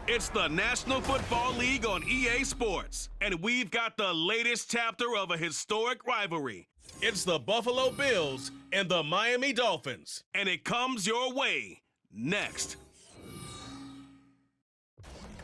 It's the National Football League on EA Sports, and we've got the latest chapter of a historic rivalry. It's the Buffalo Bills and the Miami Dolphins, and it comes your way next.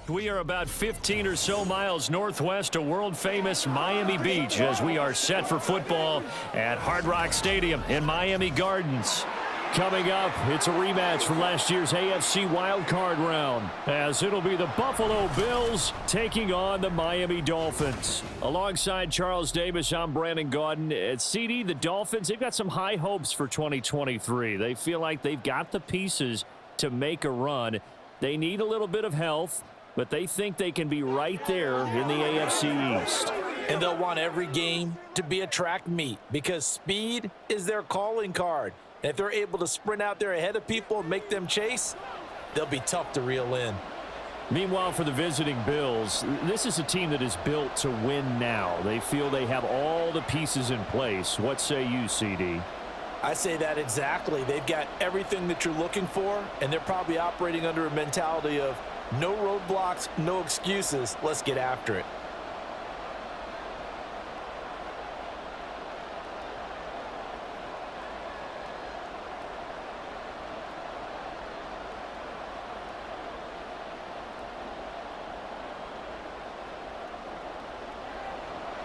We are about 15 or so miles northwest of world-famous Miami Beach as we are set for football at Hard Rock Stadium in Miami Gardens. Coming up, it's a rematch from last year's AFC wildcard round, as it'll be the Buffalo Bills taking on the Miami Dolphins. Alongside Charles Davis, I'm Brandon Gaudin. At CD, the Dolphins, they've got some high hopes for 2023. They feel like they've got the pieces to make a run. They need a little bit of health, but they think they can be right there in the AFC East. And they'll want every game to be a track meet because speed is their calling card. And if they're able to sprint out there ahead of people and make them chase, they'll be tough to reel in. Meanwhile, for the visiting Bills, this is a team that is built to win now. They feel they have all the pieces in place. What say you, CD? I say that exactly. They've got everything that you're looking for, and they're probably operating under a mentality of no roadblocks, no excuses. Let's get after it.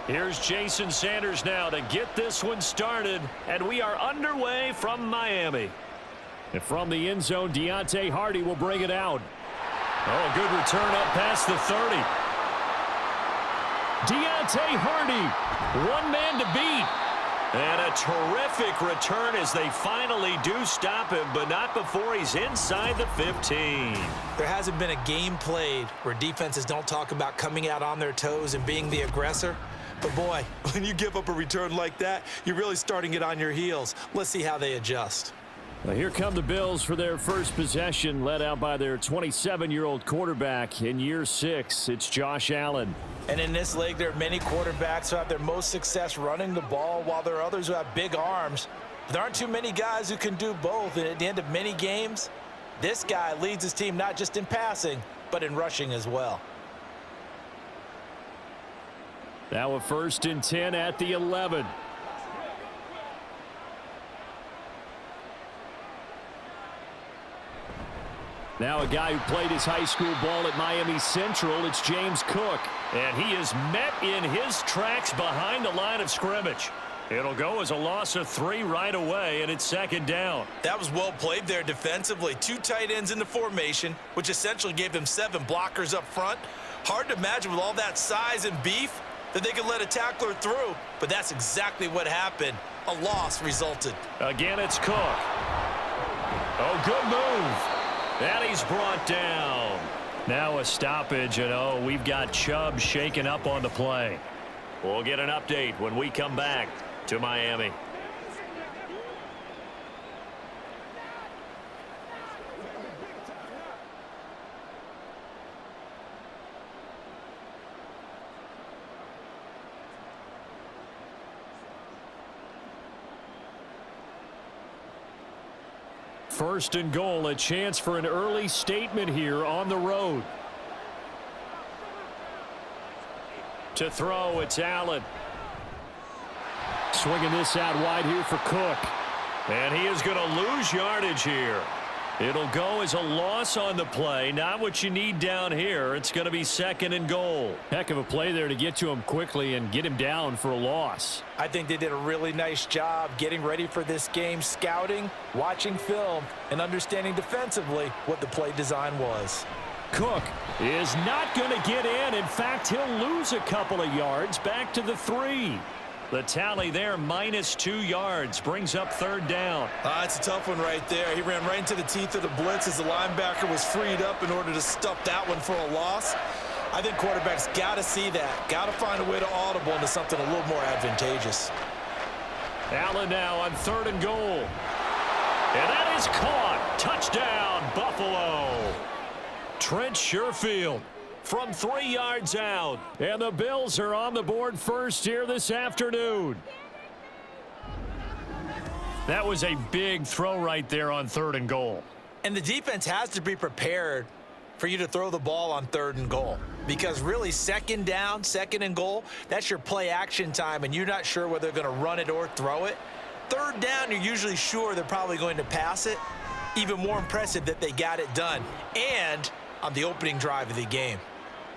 Here's Jason Sanders now to get this one started, and we are underway from Miami. And from the end zone, Deontay Hardy will bring it out. Oh, good return up past the 30. Deontay Hardy, one man to beat. And a terrific return as they finally do stop him, but not before he's inside the 15. There hasn't been a game played where defenses don't talk about coming out on their toes and being the aggressor. But boy, when you give up a return like that, you're really starting it on your heels. Let's see how they adjust. Well, here come the Bills for their first possession, led out by their 27-year-old quarterback in year 6. It's Josh Allen. And in this league, there are many quarterbacks who have their most success running the ball, while there are others who have big arms. There aren't too many guys who can do both, and at the end of many games, this guy leads his team not just in passing, but in rushing as well. Now a 1st and 10 at the 11. Now a guy who played his high school ball at Miami Central, it's James Cook. And he is met in his tracks behind the line of scrimmage. It'll go as a loss of 3 right away, and it's 2nd down. That was well played there defensively. 2 tight ends in the formation, which essentially gave them 7 blockers up front. Hard to imagine with all that size and beef that they could let a tackler through, but that's exactly what happened. A loss resulted. Again, it's Cook. Oh, good move. And he's brought down. Now a stoppage, and we've got Chubb shaken up on the play. We'll get an update when we come back to Miami. First and goal, a chance for an early statement here on the road. To throw, it's Allen. Swinging this out wide here for Cook. And he is going to lose yardage here. It'll go as a loss on the play. Not what you need down here. It's going to be 2nd and goal. Heck of a play there to get to him quickly and get him down for a loss. I think they did a really nice job getting ready for this game, scouting, watching film, and understanding defensively what the play design was. Cook is not going to get in. In fact, he'll lose a couple of yards back to the 3. The tally there, -2 yards, brings up 3rd down. It's a tough one right there. He ran right into the teeth of the blitz as the linebacker was freed up in order to stuff that one for a loss. I think quarterbacks got to see that. Got to find a way to audible into something a little more advantageous. Allen now on 3rd and goal. And that is caught. Touchdown, Buffalo. Trent Sherfield from 3 yards out. And the Bills are on the board first here this afternoon. That was a big throw right there on 3rd and goal. And the defense has to be prepared for you to throw the ball on 3rd and goal. Because really, 2nd down, 2nd and goal, that's your play action time, and you're not sure whether they're going to run it or throw it. 3rd down, you're usually sure they're probably going to pass it. Even more impressive that they got it done, and on the opening drive of the game.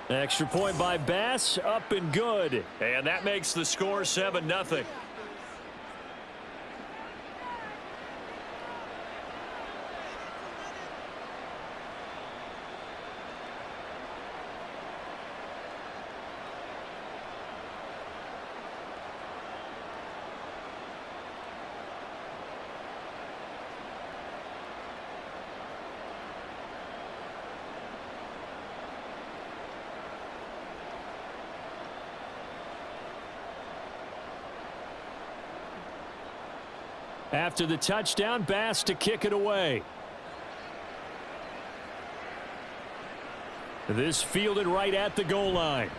Extra point by Bass, up and good. And that makes the score 7-0. After the touchdown, Bass to kick it away. This fielded right at the goal line.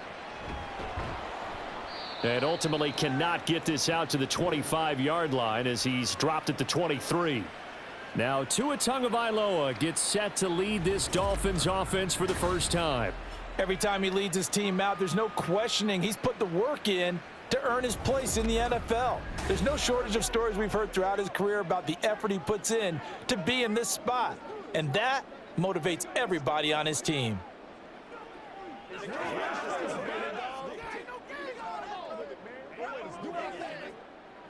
And ultimately cannot get this out to the 25-yard line as he's dropped at the 23. Now Tua Tagovailoa gets set to lead this Dolphins offense for the first time. Every time he leads his team out, there's no questioning he's put the work in to earn his place in the NFL. There's no shortage of stories we've heard throughout his career about the effort he puts in to be in this spot. And that motivates everybody on his team.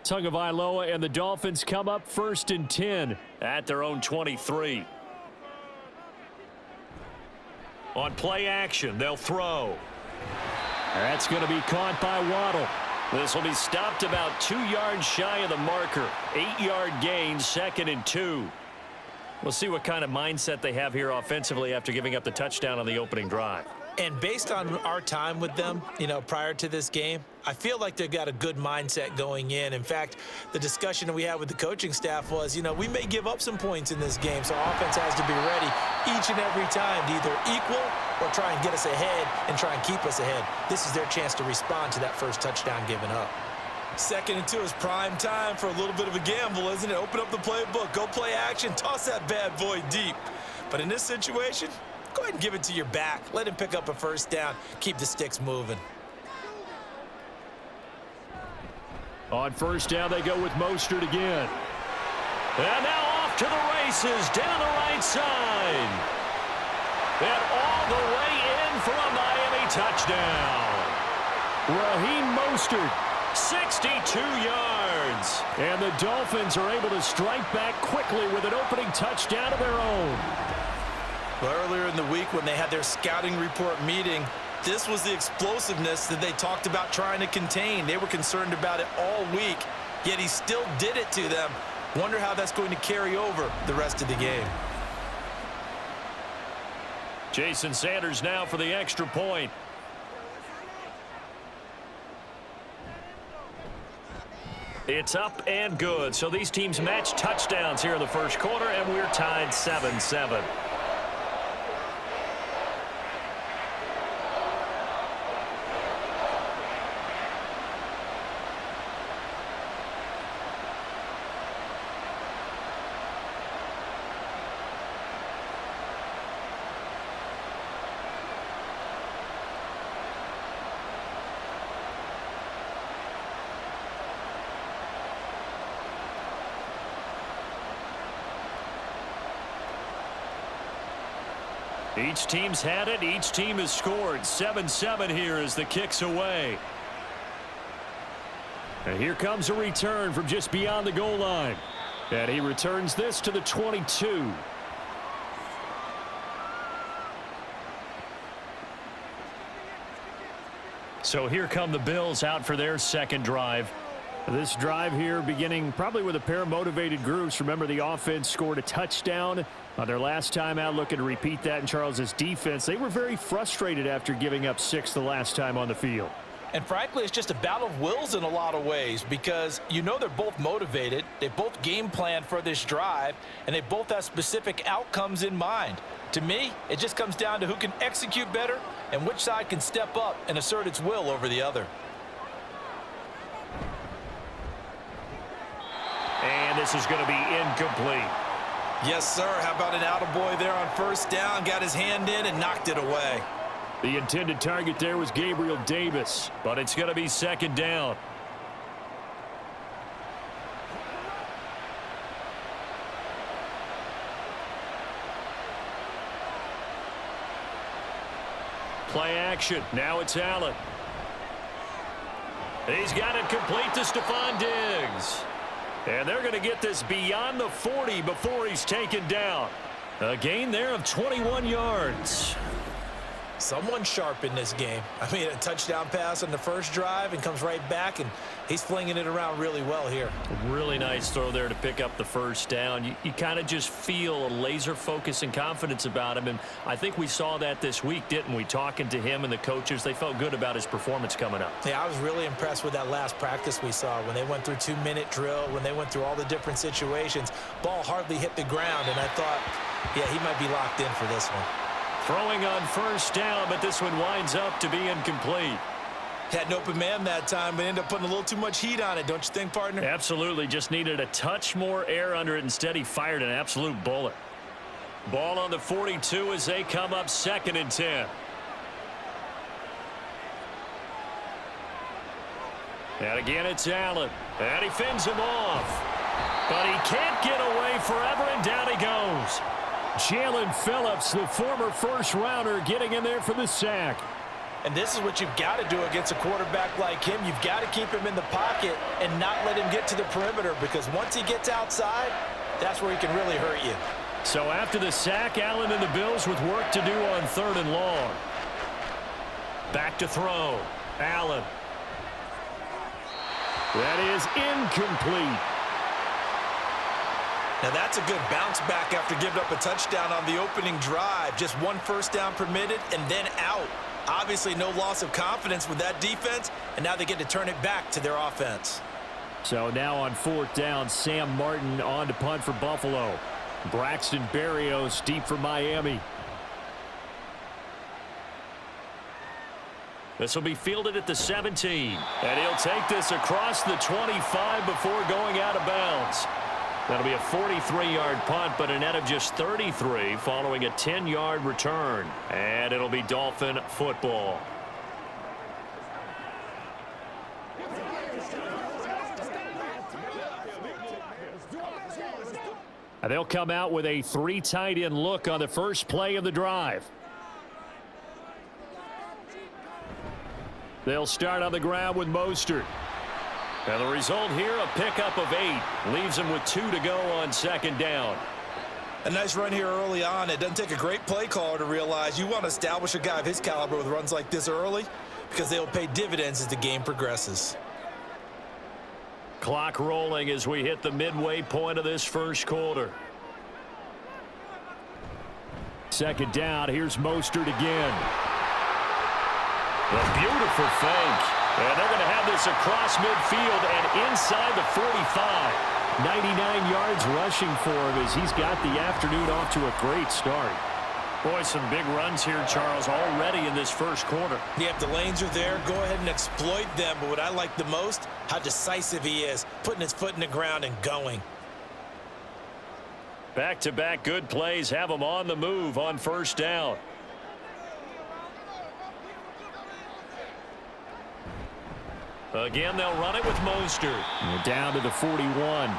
Tagovailoa and the Dolphins come up 1st and 10 at their own 23. On play action, they'll throw. That's going to be caught by Waddle. This will be stopped about 2 yards shy of the marker. 8-yard gain, 2nd and 2. We'll see what kind of mindset they have here offensively after giving up the touchdown on the opening drive. And based on our time with them, prior to this game, I feel like they've got a good mindset going in. In fact, the discussion that we had with the coaching staff was, we may give up some points in this game, so offense has to be ready each and every time to either equal or try and get us ahead and try and keep us ahead. This is their chance to respond to that first touchdown given up. 2nd and 2 is prime time for a little bit of a gamble, isn't it? Open up the playbook, go play action, toss that bad boy deep. But in this situation, go ahead and give it to your back. Let him pick up a 1st down. Keep the sticks moving. On 1st down, they go with Mostert again. And now off to the races down the right side. And all the way in for a Miami touchdown. Raheem Mostert, 62 yards. And the Dolphins are able to strike back quickly with an opening touchdown of their own. Well, earlier in the week when they had their scouting report meeting, this was the explosiveness that they talked about trying to contain. They were concerned about it all week, yet he still did it to them. Wonder how that's going to carry over the rest of the game. Jason Sanders now for the extra point. It's up and good. So these teams match touchdowns here in the first quarter, and we're tied 7-7. Each team's had it. Each team has scored. 7-7 here as the kick's away. And here comes a return from just beyond the goal line. And he returns this to the 22. So here come the Bills out for their second drive. This drive here beginning probably with a pair of motivated groups. Remember, the offense scored a touchdown on their last time out, looking to repeat that in Charles's defense. They were very frustrated after giving up 6 the last time on the field. And frankly, it's just a battle of wills in a lot of ways because they're both motivated. They both game plan for this drive, and they both have specific outcomes in mind. To me, it just comes down to who can execute better and which side can step up and assert its will over the other. And this is going to be incomplete. Yes, sir. How about an attaboy there on first down? Got his hand in and knocked it away. The intended target there was Gabriel Davis, but it's going to be second down. Play action. Now it's Allen. He's got it complete to Stephon Diggs. And they're going to get this beyond the 40 before he's taken down. A gain there of 21 yards. Someone sharp in this game. I mean, a touchdown pass on the first drive and comes right back, and he's flinging it around really well here. Really nice throw there to pick up the first down. You kind of just feel a laser focus and confidence about him, and I think we saw that this week, didn't we? Talking to him and the coaches, they felt good about his performance coming up. Yeah, I was really impressed with that last practice we saw when they went through 2-minute drill, when they went through all the different situations. Ball hardly hit the ground, and I thought, yeah, he might be locked in for this one. Throwing on first down, but this one winds up to be incomplete. Had an open man that time, but ended up putting a little too much heat on it, don't you think, partner? Absolutely. Just needed a touch more air under it. Instead, he fired an absolute bullet. Ball on the 42 as they come up 2nd and 10. And again, it's Allen. And he fends him off. But he can't get away forever, and down he goes. Jalen Phillips, the former first-rounder, getting in there for the sack. And this is what you've got to do against a quarterback like him. You've got to keep him in the pocket and not let him get to the perimeter, because once he gets outside, that's where he can really hurt you. So after the sack, Allen and the Bills with work to do on 3rd and long. Back to throw. Allen. That is incomplete. Now that's a good bounce back after giving up a touchdown on the opening drive. Just one first down permitted and then out. Obviously no loss of confidence with that defense, and now they get to turn it back to their offense. So now on 4th down, Sam Martin on to punt for Buffalo. Braxton Berrios deep for Miami. This will be fielded at the 17. And he'll take this across the 25 before going out of bounds. That'll be a 43-yard punt, but a net of just 33 following a 10-yard return. And it'll be Dolphin football. And they'll come out with a 3 tight end look on the first play of the drive. They'll start on the ground with Mostert. And the result here, a pickup of 8. Leaves them with 2 to go on 2nd down. A nice run here early on. It doesn't take a great play caller to realize you want to establish a guy of his caliber with runs like this early, because they will pay dividends as the game progresses. Clock rolling as we hit the midway point of this first quarter. 2nd down. Here's Mostert again. A beautiful fake. And they're going to have this across midfield and inside the 45. 99 yards rushing for him as he's got the afternoon off to a great start. Boy, some big runs here, Charles, already in this first quarter. Yeah, if the lanes are there, go ahead and exploit them. But what I like the most, how decisive he is, putting his foot in the ground and going. Back-to-back good plays have him on the move on first down. Again, they'll run it with Mostert. We're down to the 41.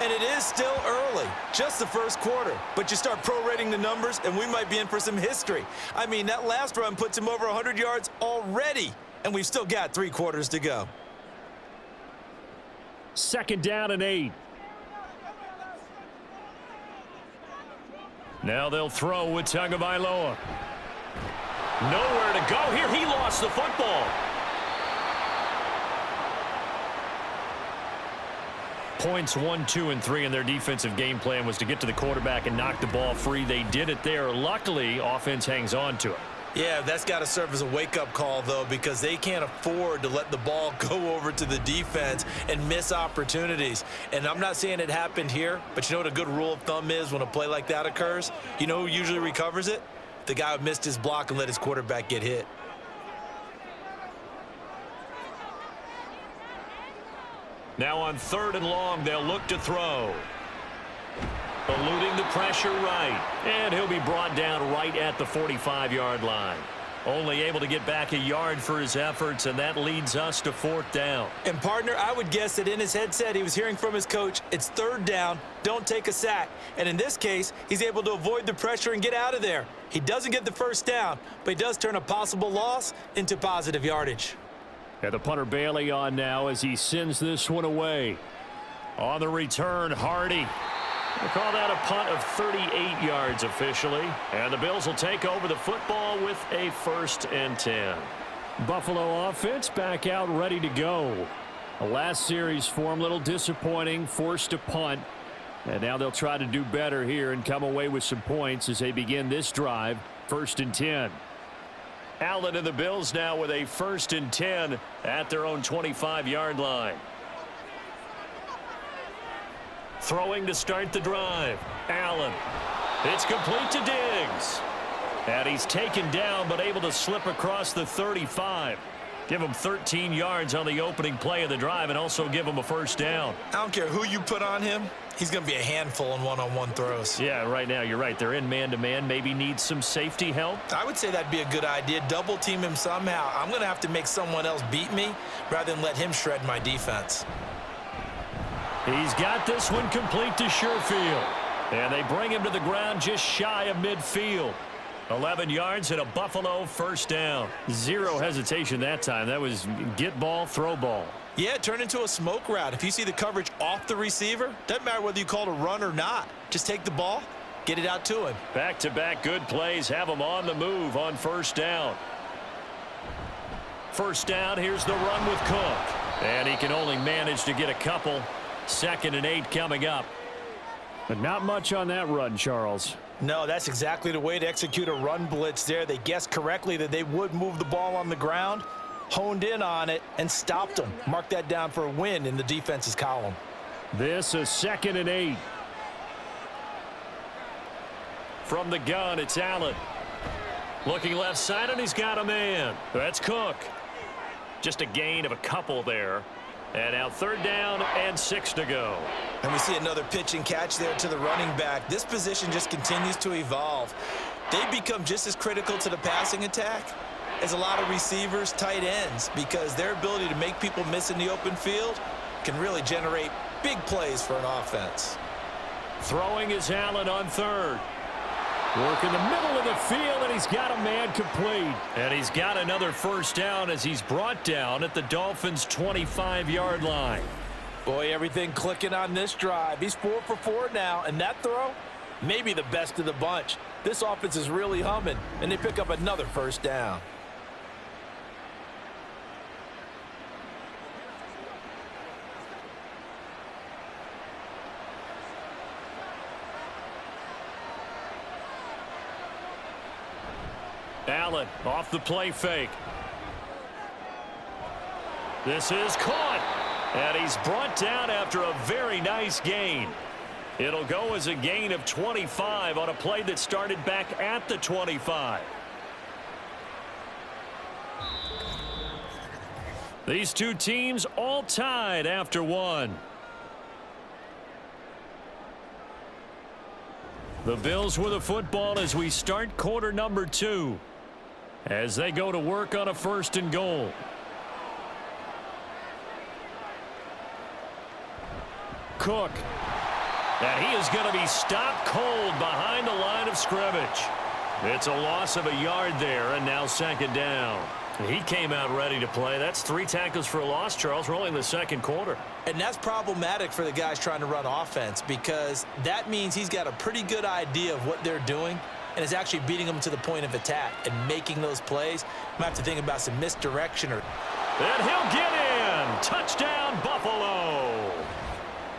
And it is still early, just the first quarter. But you start prorating the numbers, and we might be in for some history. I mean, that last run puts him over 100 yards already, and we've still got 3 quarters to go. 2nd down and 8. Now they'll throw with Tagovailoa. Nowhere to go here. He lost the football. Points 1, 2, and 3 in their defensive game plan was to get to the quarterback and knock the ball free. They did it there. Luckily, offense hangs on to it. Yeah, that's got to serve as a wake-up call, though, because they can't afford to let the ball go over to the defense and miss opportunities. And I'm not saying it happened here, but you know what a good rule of thumb is when a play like that occurs? You know who usually recovers it? The guy who missed his block and let his quarterback get hit. Now on 3rd and long, they'll look to throw. Eluding the pressure right. And he'll be brought down right at the 45-yard line. Only able to get back a yard for his efforts, and that leads us to 4th down. And, partner, I would guess that in his headset he was hearing from his coach, it's 3rd down, don't take a sack. And in this case, he's able to avoid the pressure and get out of there. He doesn't get the 1st down, but he does turn a possible loss into positive yardage. And the punter Bailey on now as he sends this one away. On the return, Hardy. We'll call that a punt of 38 yards officially. And the Bills will take over the football with a 1st and 10. Buffalo offense back out ready to go. The last series for them, a little disappointing, forced to punt. And now they'll try to do better here and come away with some points as they begin this drive, 1st and 10. Allen and the Bills now with a 1st and 10 at their own 25-yard line. Throwing to start the drive. Allen. It's complete to Diggs. And he's taken down but able to slip across the 35. Give him 13 yards on the opening play of the drive and also give him a 1st down. I don't care who you put on him. He's going to be a handful in one-on-one throws. Yeah, right now you're right. They're in man-to-man. Maybe needs some safety help. I would say that'd be a good idea. Double team him somehow. I'm going to have to make someone else beat me rather than let him shred my defense. He's got this one complete to Sherfield. And they bring him to the ground just shy of midfield. 11 yards and a Buffalo 1st down. Zero hesitation that time. That was get ball, throw ball. Yeah, it turned into a smoke route. If you see the coverage off the receiver, doesn't matter whether you call it a run or not. Just take the ball, get it out to him. Back-to-back good plays have him on the move on 1st down. 1st down, here's the run with Cook. And he can only manage to get a couple. 2nd and 8 coming up. But not much on that run, Charles. No, that's exactly the way to execute a run blitz there. They guessed correctly that they would move the ball on the ground, honed in on it, and stopped them. Mark that down for a win in the defense's column. This is 2nd and 8. From the gun, it's Allen. Looking left side, and he's got a man. That's Cook. Just a gain of a couple there. And now 3rd down and 6 to go. And we see another pitch and catch there to the running back. This position just continues to evolve. They become just as critical to the passing attack as a lot of receivers, tight ends, because their ability to make people miss in the open field can really generate big plays for an offense. Throwing is Allen on 3rd. Work in the middle of the field, and he's got a man complete. And he's got another 1st down as he's brought down at the Dolphins' 25-yard line. Boy, everything clicking on this drive. He's 4 for 4 now, and that throw, maybe the best of the bunch. This offense is really humming, and they pick up another 1st down. Allen off the play fake. This is caught. And he's brought down after a very nice gain. It'll go as a gain of 25 on a play that started back at the 25. These two teams all tied after one. The Bills with a football as we start quarter number 2. As they go to work on a 1st and goal. Cook. And he is going to be stopped cold behind the line of scrimmage. It's a loss of a yard there, and now 2nd down. He came out ready to play. That's 3 tackles for a loss, Charles. We're only in the 2nd quarter. And that's problematic for the guys trying to run offense, because that means he's got a pretty good idea of what they're doing and is actually beating them to the point of attack and making those plays. Might have to think about some misdirection. And he'll get in. Touchdown, Buffalo.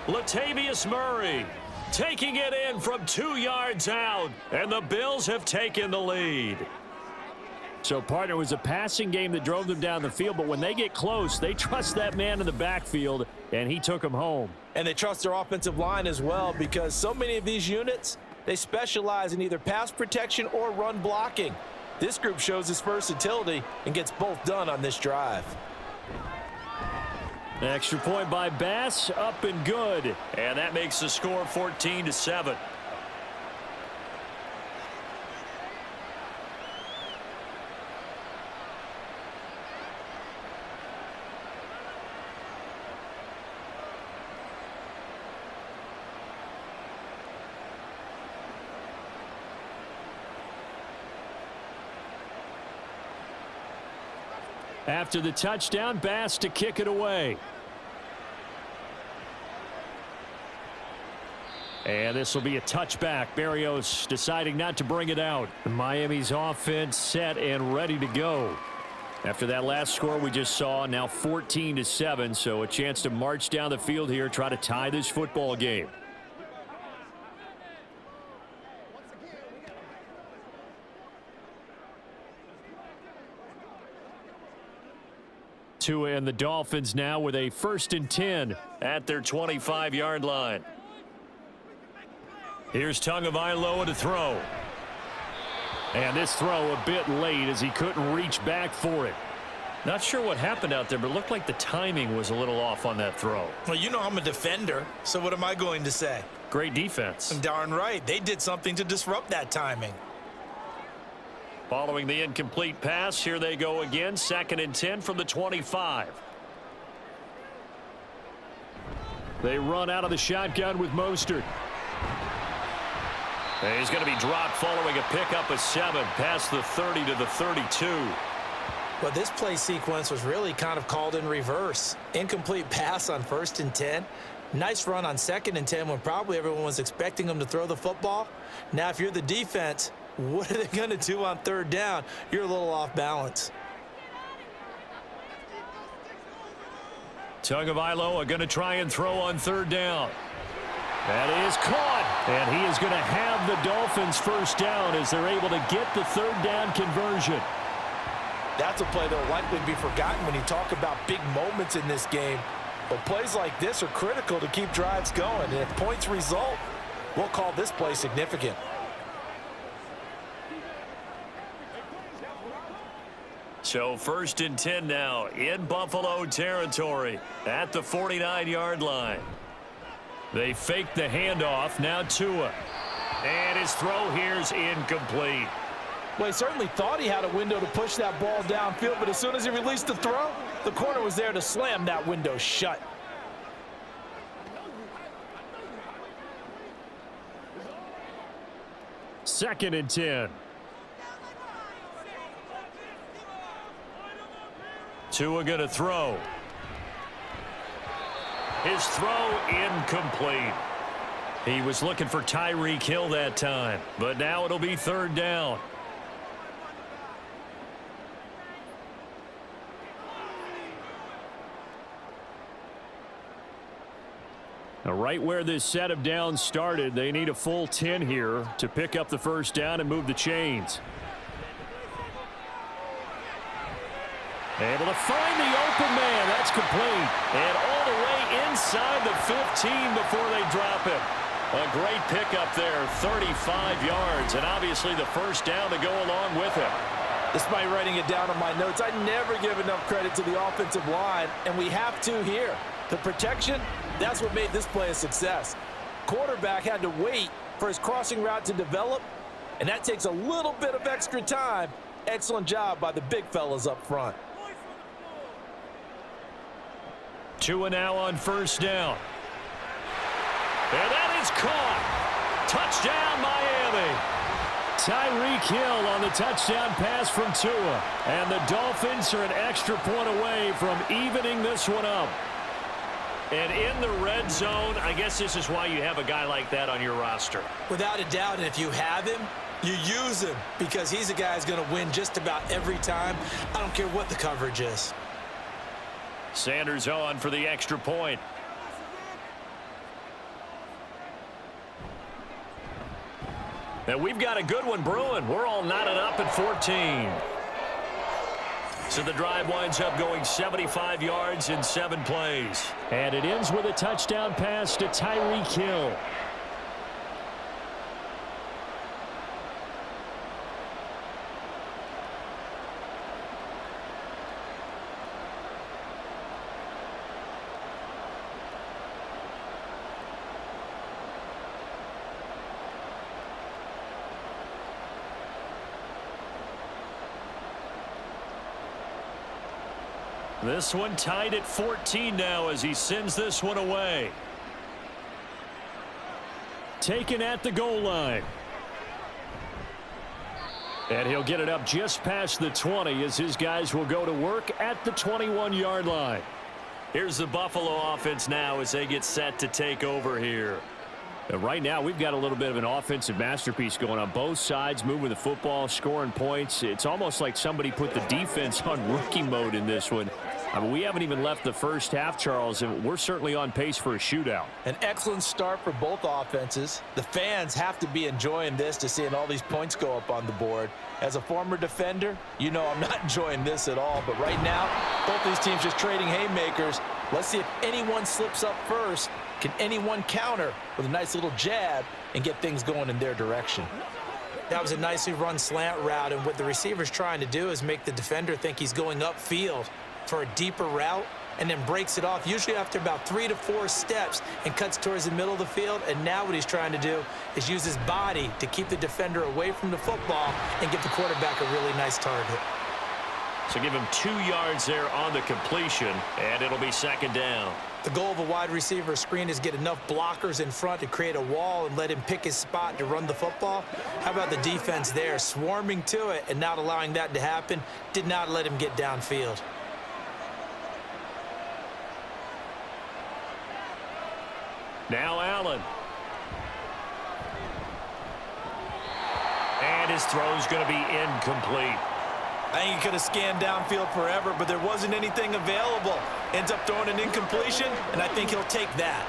Latavius Murray taking it in from 2 yards out, and the Bills have taken the lead. So, partner, it was a passing game that drove them down the field, but when they get close, they trust that man in the backfield, and he took them home. And they trust their offensive line as well, because so many of these units, they specialize in either pass protection or run blocking. This group shows its versatility and gets both done on this drive. Extra point by Bass, up and good. And that makes the score 14-7. After the touchdown, Bass to kick it away. And this will be a touchback. Berrios deciding not to bring it out. Miami's offense set and ready to go. After that last score we just saw, now 14-7, so a chance to march down the field here, try to tie this football game. Tua and the Dolphins now with a 1st and 10 at their 25-yard line. Here's Tagovailoa to throw. And this throw a bit late as he couldn't reach back for it. Not sure what happened out there, but it looked like the timing was a little off on that throw. Well, you know I'm a defender, so what am I going to say? Great defense. Darn right. They did something to disrupt that timing. Following the incomplete pass, here they go again. 2nd and 10 from the 25. They run out of the shotgun with Mostert. And he's going to be dropped following a pickup of 7 past the 30 to the 32. Well, this play sequence was really kind of called in reverse. Incomplete pass on 1st and 10. Nice run on 2nd and 10 when probably everyone was expecting them to throw the football. Now, if you're the defense, what are they going to do on 3rd down? You're a little off balance. Tagovailoa going to try and throw on 3rd down. That is caught. And he is going to have the Dolphins 1st down as they're able to get the 3rd down conversion. That's a play that will likely be forgotten when you talk about big moments in this game. But plays like this are critical to keep drives going. And if points result, we'll call this play significant. So 1st and 10 now in Buffalo territory at the 49-yard line. They fake the handoff. Now Tua. And his throw here's incomplete. Well, he certainly thought he had a window to push that ball downfield, but as soon as he released the throw, the corner was there to slam that window shut. Second and 10. Tua going to throw. His throw incomplete. He was looking for Tyreek Hill that time, but now it'll be 3rd down. Now, right where this set of downs started, they need a full 10 here to pick up the 1st down and move the chains. Able to find the open man. That's complete. And all the way inside the 15 before they drop him. A great pickup there, 35 yards, and obviously the 1st down to go along with him. Despite writing it down on my notes, I never give enough credit to the offensive line, and we have to here. The protection, that's what made this play a success. Quarterback had to wait for his crossing route to develop, and that takes a little bit of extra time. Excellent job by the big fellas up front. Tua now on 1st down. And that is caught. Touchdown, Miami. Tyreek Hill on the touchdown pass from Tua. And the Dolphins are an extra point away from evening this one up. And in the red zone, I guess this is why you have a guy like that on your roster. Without a doubt, and if you have him, you use him because he's a guy who's going to win just about every time. I don't care what the coverage is. Sanders on for the extra point. And we've got a good one brewing. We're all knotted up at 14. So the drive winds up going 75 yards in 7 plays. And it ends with a touchdown pass to Tyreek Hill. This one tied at 14 now as he sends this one away. Taken at the goal line. And he'll get it up just past the 20 as his guys will go to work at the 21-yard line. Here's the Buffalo offense now as they get set to take over here. Right now, we've got a little bit of an offensive masterpiece going on both sides, moving the football, scoring points. It's almost like somebody put the defense on rookie mode in this one. I mean, we haven't even left the first half, Charles, and we're certainly on pace for a shootout. An excellent start for both offenses. The fans have to be enjoying this to seeing all these points go up on the board. As a former defender, you know I'm not enjoying this at all. But right now, both these teams just trading haymakers. Let's see if anyone slips up first. Can anyone counter with a nice little jab and get things going in their direction? That was a nicely run slant route, and what the receiver's trying to do is make the defender think he's going upfield for a deeper route and then breaks it off, usually after about 3 to 4 steps, and cuts towards the middle of the field. And now what he's trying to do is use his body to keep the defender away from the football and give the quarterback a really nice target. So give him 2 yards there on the completion, and it'll be second down. The goal of a wide receiver screen is get enough blockers in front to create a wall and let him pick his spot to run the football. How about the defense there, swarming to it and not allowing that to happen? Did not let him get downfield. Now Allen. And his throw's going to be incomplete. I think he could have scanned downfield forever, but there wasn't anything available. Ends up throwing an incompletion, and I think he'll take that.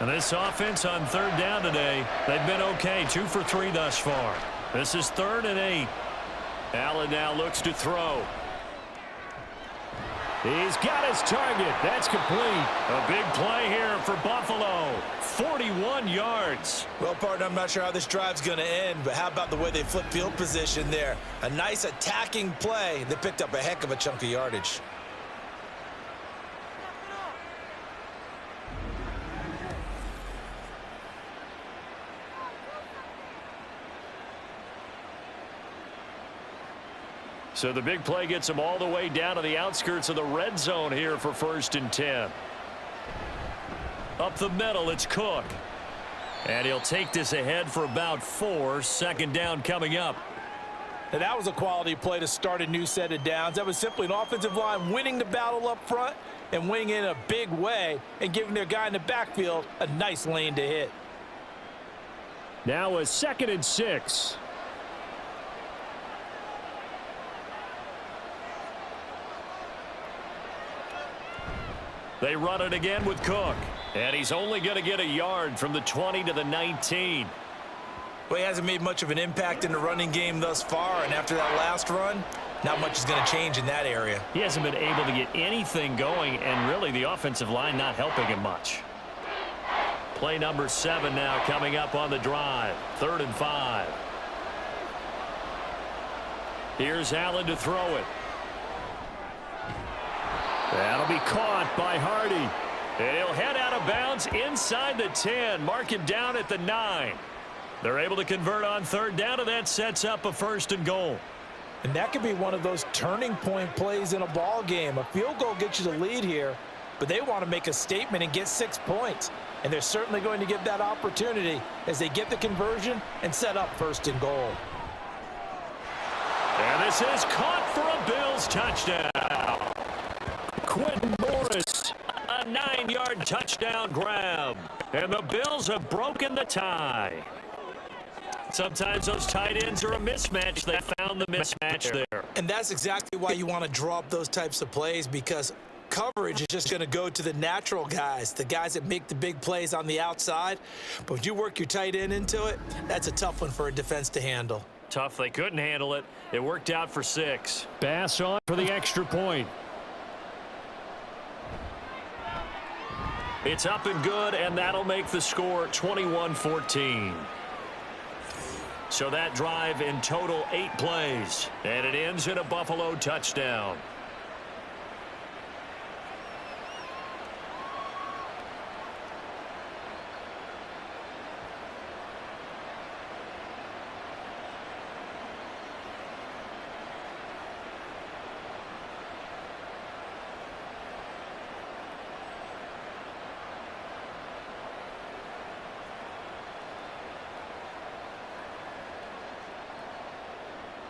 And this offense on third down today, they've been okay. 2 for 3 thus far. This is 3rd and 8. Allen now looks to throw. He's got his target. That's complete. A big play here for Buffalo. 41 yards. Well, partner, I'm not sure how this drive's going to end, but how about the way they flip field position there? A nice attacking play that picked up a heck of a chunk of yardage. So the big play gets him all the way down to the outskirts of the red zone here for 1st and 10. Up the middle, it's Cook. And he'll take this ahead for about 4. Second down coming up. Now, that was a quality play to start a new set of downs. That was simply an offensive line winning the battle up front and winning in a big way and giving their guy in the backfield a nice lane to hit. Now a 2nd and 6. They run it again with Cook. And he's only going to get a yard from the 20 to the 19. Well, he hasn't made much of an impact in the running game thus far, and after that last run, not much is going to change in that area. He hasn't been able to get anything going, and really the offensive line not helping him much. Play number 7 now coming up on the drive. 3rd and 5. Here's Allen to throw it. That'll be caught by Hardy. And he'll head out of bounds inside the 10. Mark him down at the 9. They're able to convert on 3rd down, and that sets up a 1st and goal. And that could be one of those turning point plays in a ball game. A field goal gets you the lead here, but they want to make a statement and get 6 points. And they're certainly going to get that opportunity as they get the conversion and set up 1st and goal. And this is caught for a Bills touchdown. Quentin Morris, a 9-yard touchdown grab. And the Bills have broken the tie. Sometimes those tight ends are a mismatch. They found the mismatch there. And that's exactly why you want to draw up those types of plays, because coverage is just going to go to the natural guys, the guys that make the big plays on the outside. But when you work your tight end into it, that's a tough one for a defense to handle. Tough. They couldn't handle it. It worked out for 6. Bass on for the extra point. It's up and good, and that'll make the score 21-14. So that drive in total 8 plays, and it ends in a Buffalo touchdown.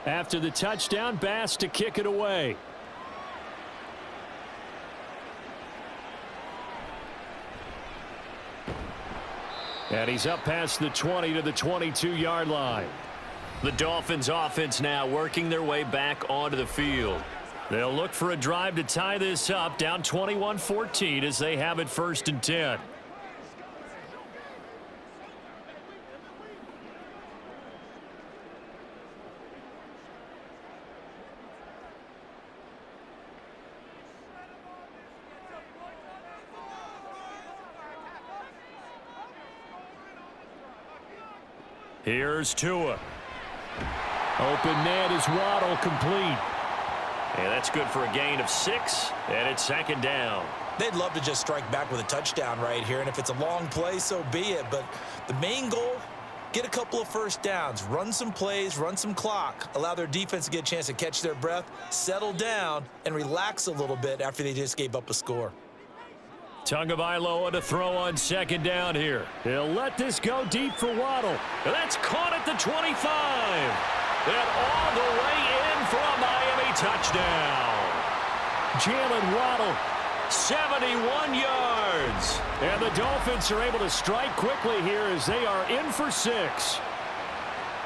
After the touchdown, Bass to kick it away. And he's up past the 20 to the 22-yard line. The Dolphins offense now working their way back onto the field. They'll look for a drive to tie this up, down 21-14 as they have it 1st and 10. Here's Tua. Open net is Waddle, complete. And that's good for a gain of 6, and it's 2nd down. They'd love to just strike back with a touchdown right here, and if it's a long play, so be it. But the main goal, get a couple of first downs, run some plays, run some clock, allow their defense to get a chance to catch their breath, settle down, and relax a little bit after they just gave up a score. Tagovailoa to throw on 2nd down here. He'll let this go deep for Waddle. That's caught at the 25. And all the way in for a Miami touchdown. Jalen Waddle, 71 yards. And the Dolphins are able to strike quickly here as they are in for 6.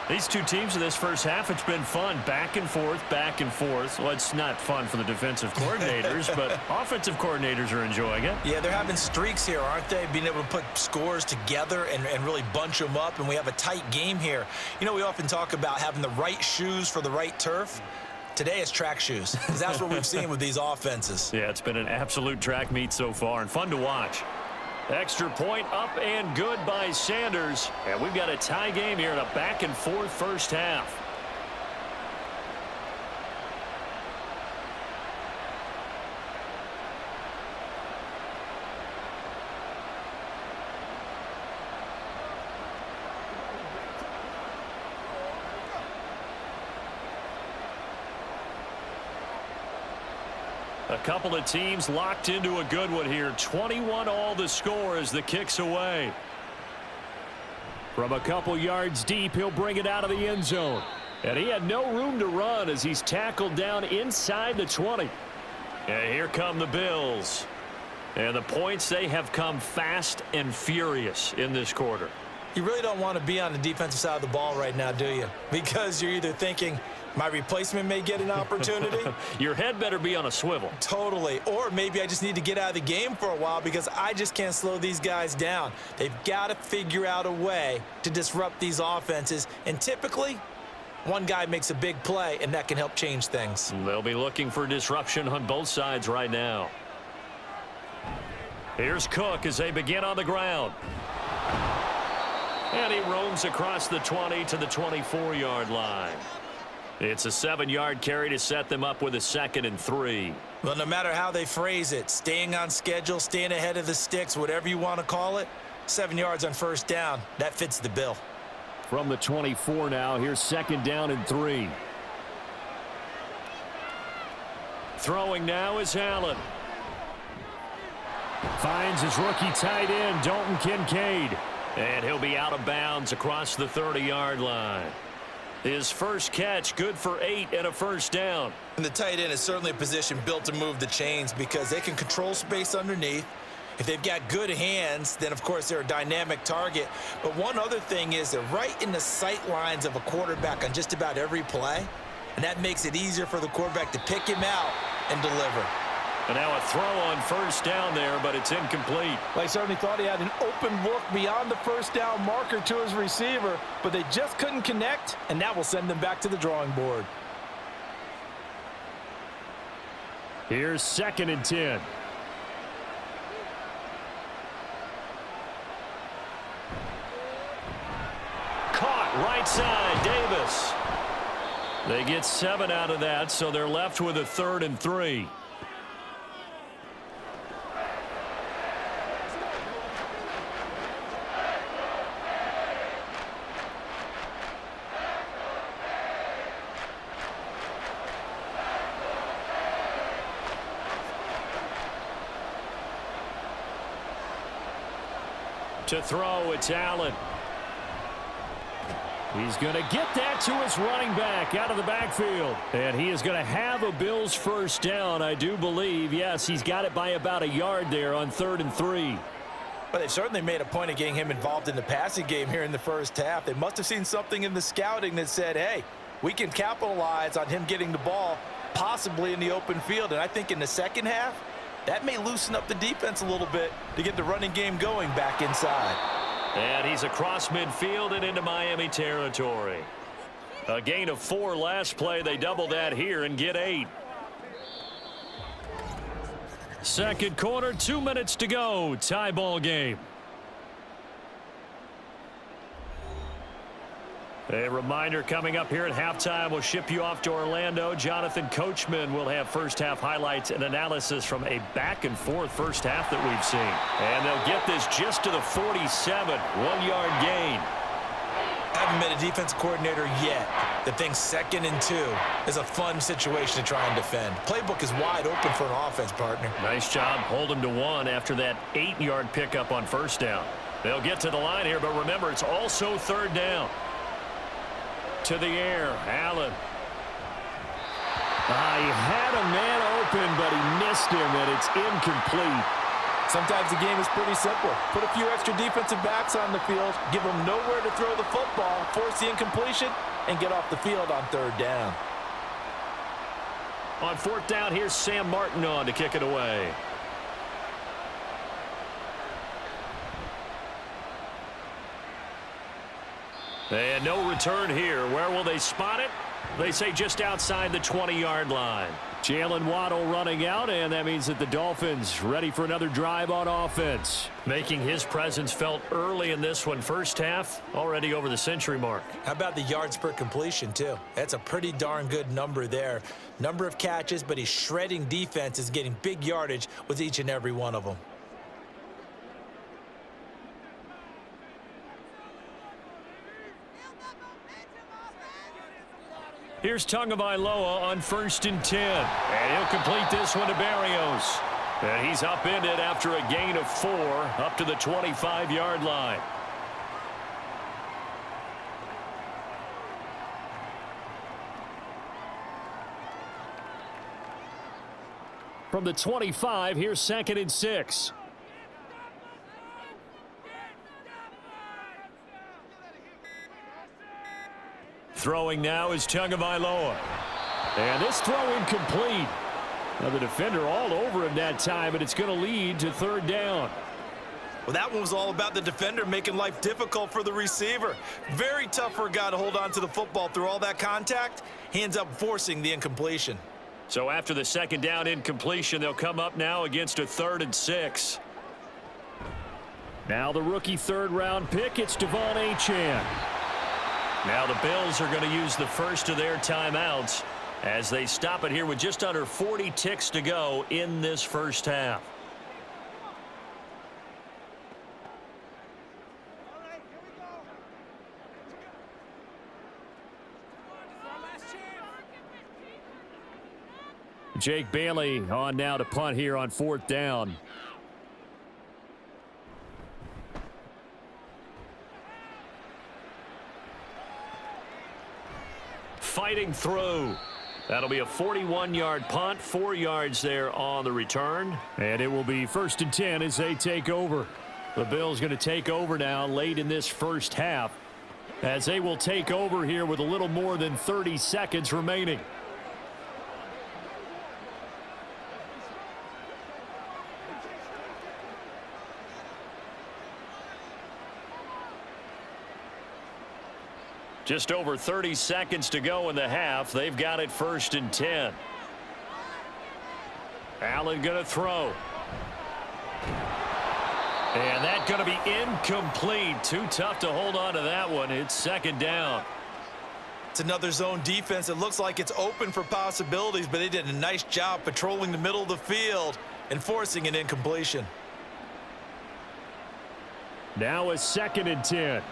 These two teams in this first half, it's been fun. Back and forth, back and forth. Well, it's not fun for the defensive coordinators, but offensive coordinators are enjoying it. Yeah, they're having streaks here, aren't they? Being able to put scores together and really bunch them up, and we have a tight game here. You know, we often talk about having the right shoes for the right turf. Today it's track shoes, because that's what we've seen with these offenses. Yeah, it's been an absolute track meet so far, and fun to watch. Extra point up and good by Sanders. And we've got a tie game here in a back-and-forth first half. A couple of teams locked into a good one here. 21 all the score as the kick's away. From a couple yards deep, he'll bring it out of the end zone. And he had no room to run as he's tackled down inside the 20. And here come the Bills. And the points, they have come fast and furious in this quarter. You really don't want to be on the defensive side of the ball right now, do you? Because you're either thinking, my replacement may get an opportunity. Your head better be on a swivel. Totally. Or maybe I just need to get out of the game for a while because I just can't slow these guys down. They've got to figure out a way to disrupt these offenses. And typically, one guy makes a big play, and that can help change things. They'll be looking for disruption on both sides right now. Here's Cook as they begin on the ground. And he roams across the 20 to the 24-yard line. It's a 7-yard carry to set them up with a 2nd and 3. Well, no matter how they phrase it, staying on schedule, staying ahead of the sticks, whatever you want to call it, 7 yards on first down, that fits the bill. From the 24 now, here's 2nd down and 3. Throwing now is Allen. Finds his rookie tight end, Dalton Kincaid. And he'll be out of bounds across the 30-yard line. His first catch, good for 8 and a first down. And the tight end is certainly a position built to move the chains because they can control space underneath. If they've got good hands, then, of course, they're a dynamic target. But one other thing is they're right in the sight lines of a quarterback on just about every play, and that makes it easier for the quarterback to pick him out and deliver. And now a throw on first down there, but it's incomplete. They certainly thought he had an open look beyond the first down marker to his receiver, but they just couldn't connect, and that will send them back to the drawing board. Here's 2nd and 10. Caught right side, Davis. They get 7 out of that, so they're left with a 3rd and 3. To throw, it's Allen. He's going to get that to his running back out of the backfield. And he is going to have a Bills first down, I do believe. Yes, he's got it by about a yard there on 3rd and 3. But they've certainly made a point of getting him involved in the passing game here in the first half. They must have seen something in the scouting that said, hey, we can capitalize on him getting the ball possibly in the open field. And I think in the second half, that may loosen up the defense a little bit to get the running game going back inside. And he's across midfield and into Miami territory. A gain of 4 last play. They double that here and get 8. Second quarter, 2 minutes to go. Tie ball game. A reminder coming up here at halftime. We'll ship you off to Orlando. Jonathan Coachman will have first half highlights and analysis from a back and forth first half that we've seen. And they'll get this just to the 47. 1-yard gain. Haven't met a defense coordinator yet that thinks 2nd and 2 is a fun situation to try and defend. Playbook is wide open for an offense, partner. Nice job. Hold him to 1 after that 8-yard pickup on first down. They'll get to the line here, but remember, it's also 3rd down. To the air, Allen. He had a man open, but he missed him, and it's incomplete. Sometimes the game is pretty simple. Put a few extra defensive backs on the field, give them nowhere to throw the football, force the incompletion, and get off the field on 3rd down. On 4th down, here's Sam Martin on to kick it away. And no return here. Where will they spot it? They say just outside the 20-yard line. Jalen Waddle running out, and that means that the Dolphins ready for another drive on offense. Making his presence felt early in this one. First half, already over the century mark. How about the yards per completion, too? That's a pretty darn good number there. Number of catches, but he's shredding defenses, getting big yardage with each and every one of them. Here's Tagovailoa on 1st and 10. And he'll complete this one to Barrios. And he's upended after a gain of 4 up to the 25-yard line. From the 25, here's 2nd and 6. Throwing now is Tagovailoa. And this throw incomplete. Now the defender all over him that time, and it's going to lead to 3rd down. Well, that one was all about the defender making life difficult for the receiver. Very tough for a guy to hold on to the football through all that contact. He ends up forcing the incompletion. So after the 2nd down incompletion, they'll come up now against a 3rd and 6. Now the rookie 3rd-round pick, it's Devon Achane. Now the Bills are going to use the first of their timeouts as they stop it here with just under 40 ticks to go in this first half. Jake Bailey on now to punt here on 4th down. Fighting through. That'll be a 41-yard punt, 4 yards there on the return. And it will be 1st and 10 as they take over. The Bills going to take over now late in this first half as they will take over here with a little more than 30 seconds remaining. Just over 30 seconds to go in the half. They've got it 1st and 10. Allen going to throw. And that's going to be incomplete. Too tough to hold on to that one. It's 2nd down. It's another zone defense. It looks like it's open for possibilities, but they did a nice job patrolling the middle of the field and forcing an incompletion. Now a 2nd and 10.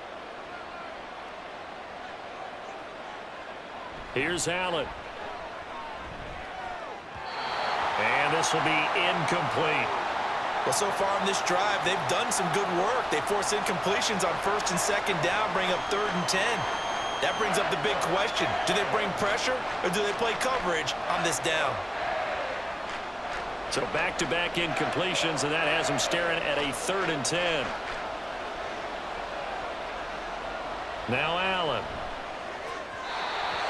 Here's Allen. And this will be incomplete. Well, so far in this drive, they've done some good work. They force incompletions on 1st and 2nd down, bring up 3rd and 10. That brings up the big question. Do they bring pressure or do they play coverage on this down? So back-to-back incompletions, and that has him staring at a 3rd and 10. Now Allen.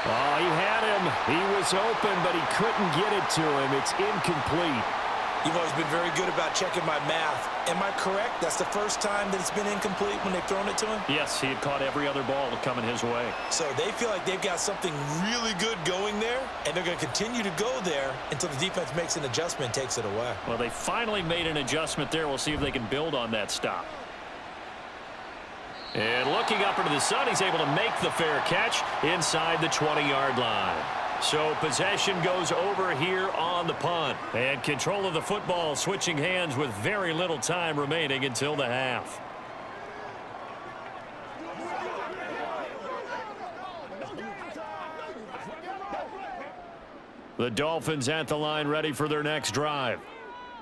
Oh, he had him. He was open, but he couldn't get it to him. It's incomplete. You've always been very good about checking my math. Am I correct? That's the first time that it's been incomplete when they've thrown it to him? Yes, he had caught every other ball coming his way. So they feel like they've got something really good going there, and they're going to continue to go there until the defense makes an adjustment and takes it away. Well, they finally made an adjustment there. We'll see if they can build on that stop. And looking up into the sun, he's able to make the fair catch inside the 20-yard line. So possession goes over here on the punt. And control of the football switching hands with very little time remaining until the half. The Dolphins at the line ready for their next drive.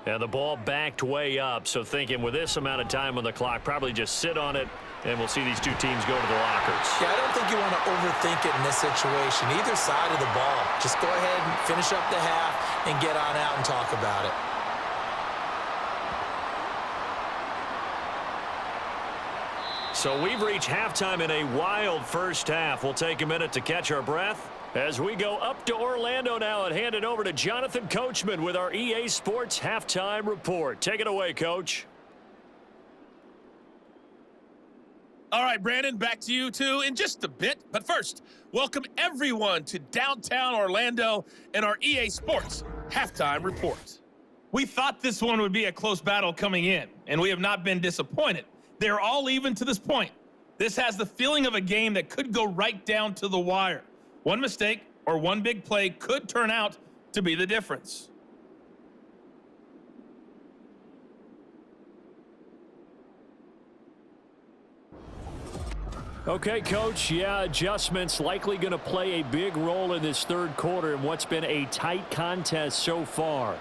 And the ball backed way up, so thinking with this amount of time on the clock, probably just sit on it, and we'll see these two teams go to the lockers. Yeah, I don't think you want to overthink it in this situation, either side of the ball. Just go ahead and finish up the half and get on out and talk about it. So we've reached halftime in a wild first half. We'll take a minute to catch our breath as we go up to Orlando now and hand it over to Jonathan Coachman with our EA Sports Halftime Report. Take it away, Coach. All right, Brandon, back to you two in just a bit. But first, welcome everyone to downtown Orlando and our EA Sports Halftime Report. We thought this one would be a close battle coming in, and we have not been disappointed. They're all even to this point. This has the feeling of a game that could go right down to the wire. One mistake or one big play could turn out to be the difference. Okay, Coach. Yeah, adjustments likely going to play a big role in this third quarter in what's been a tight contest so far.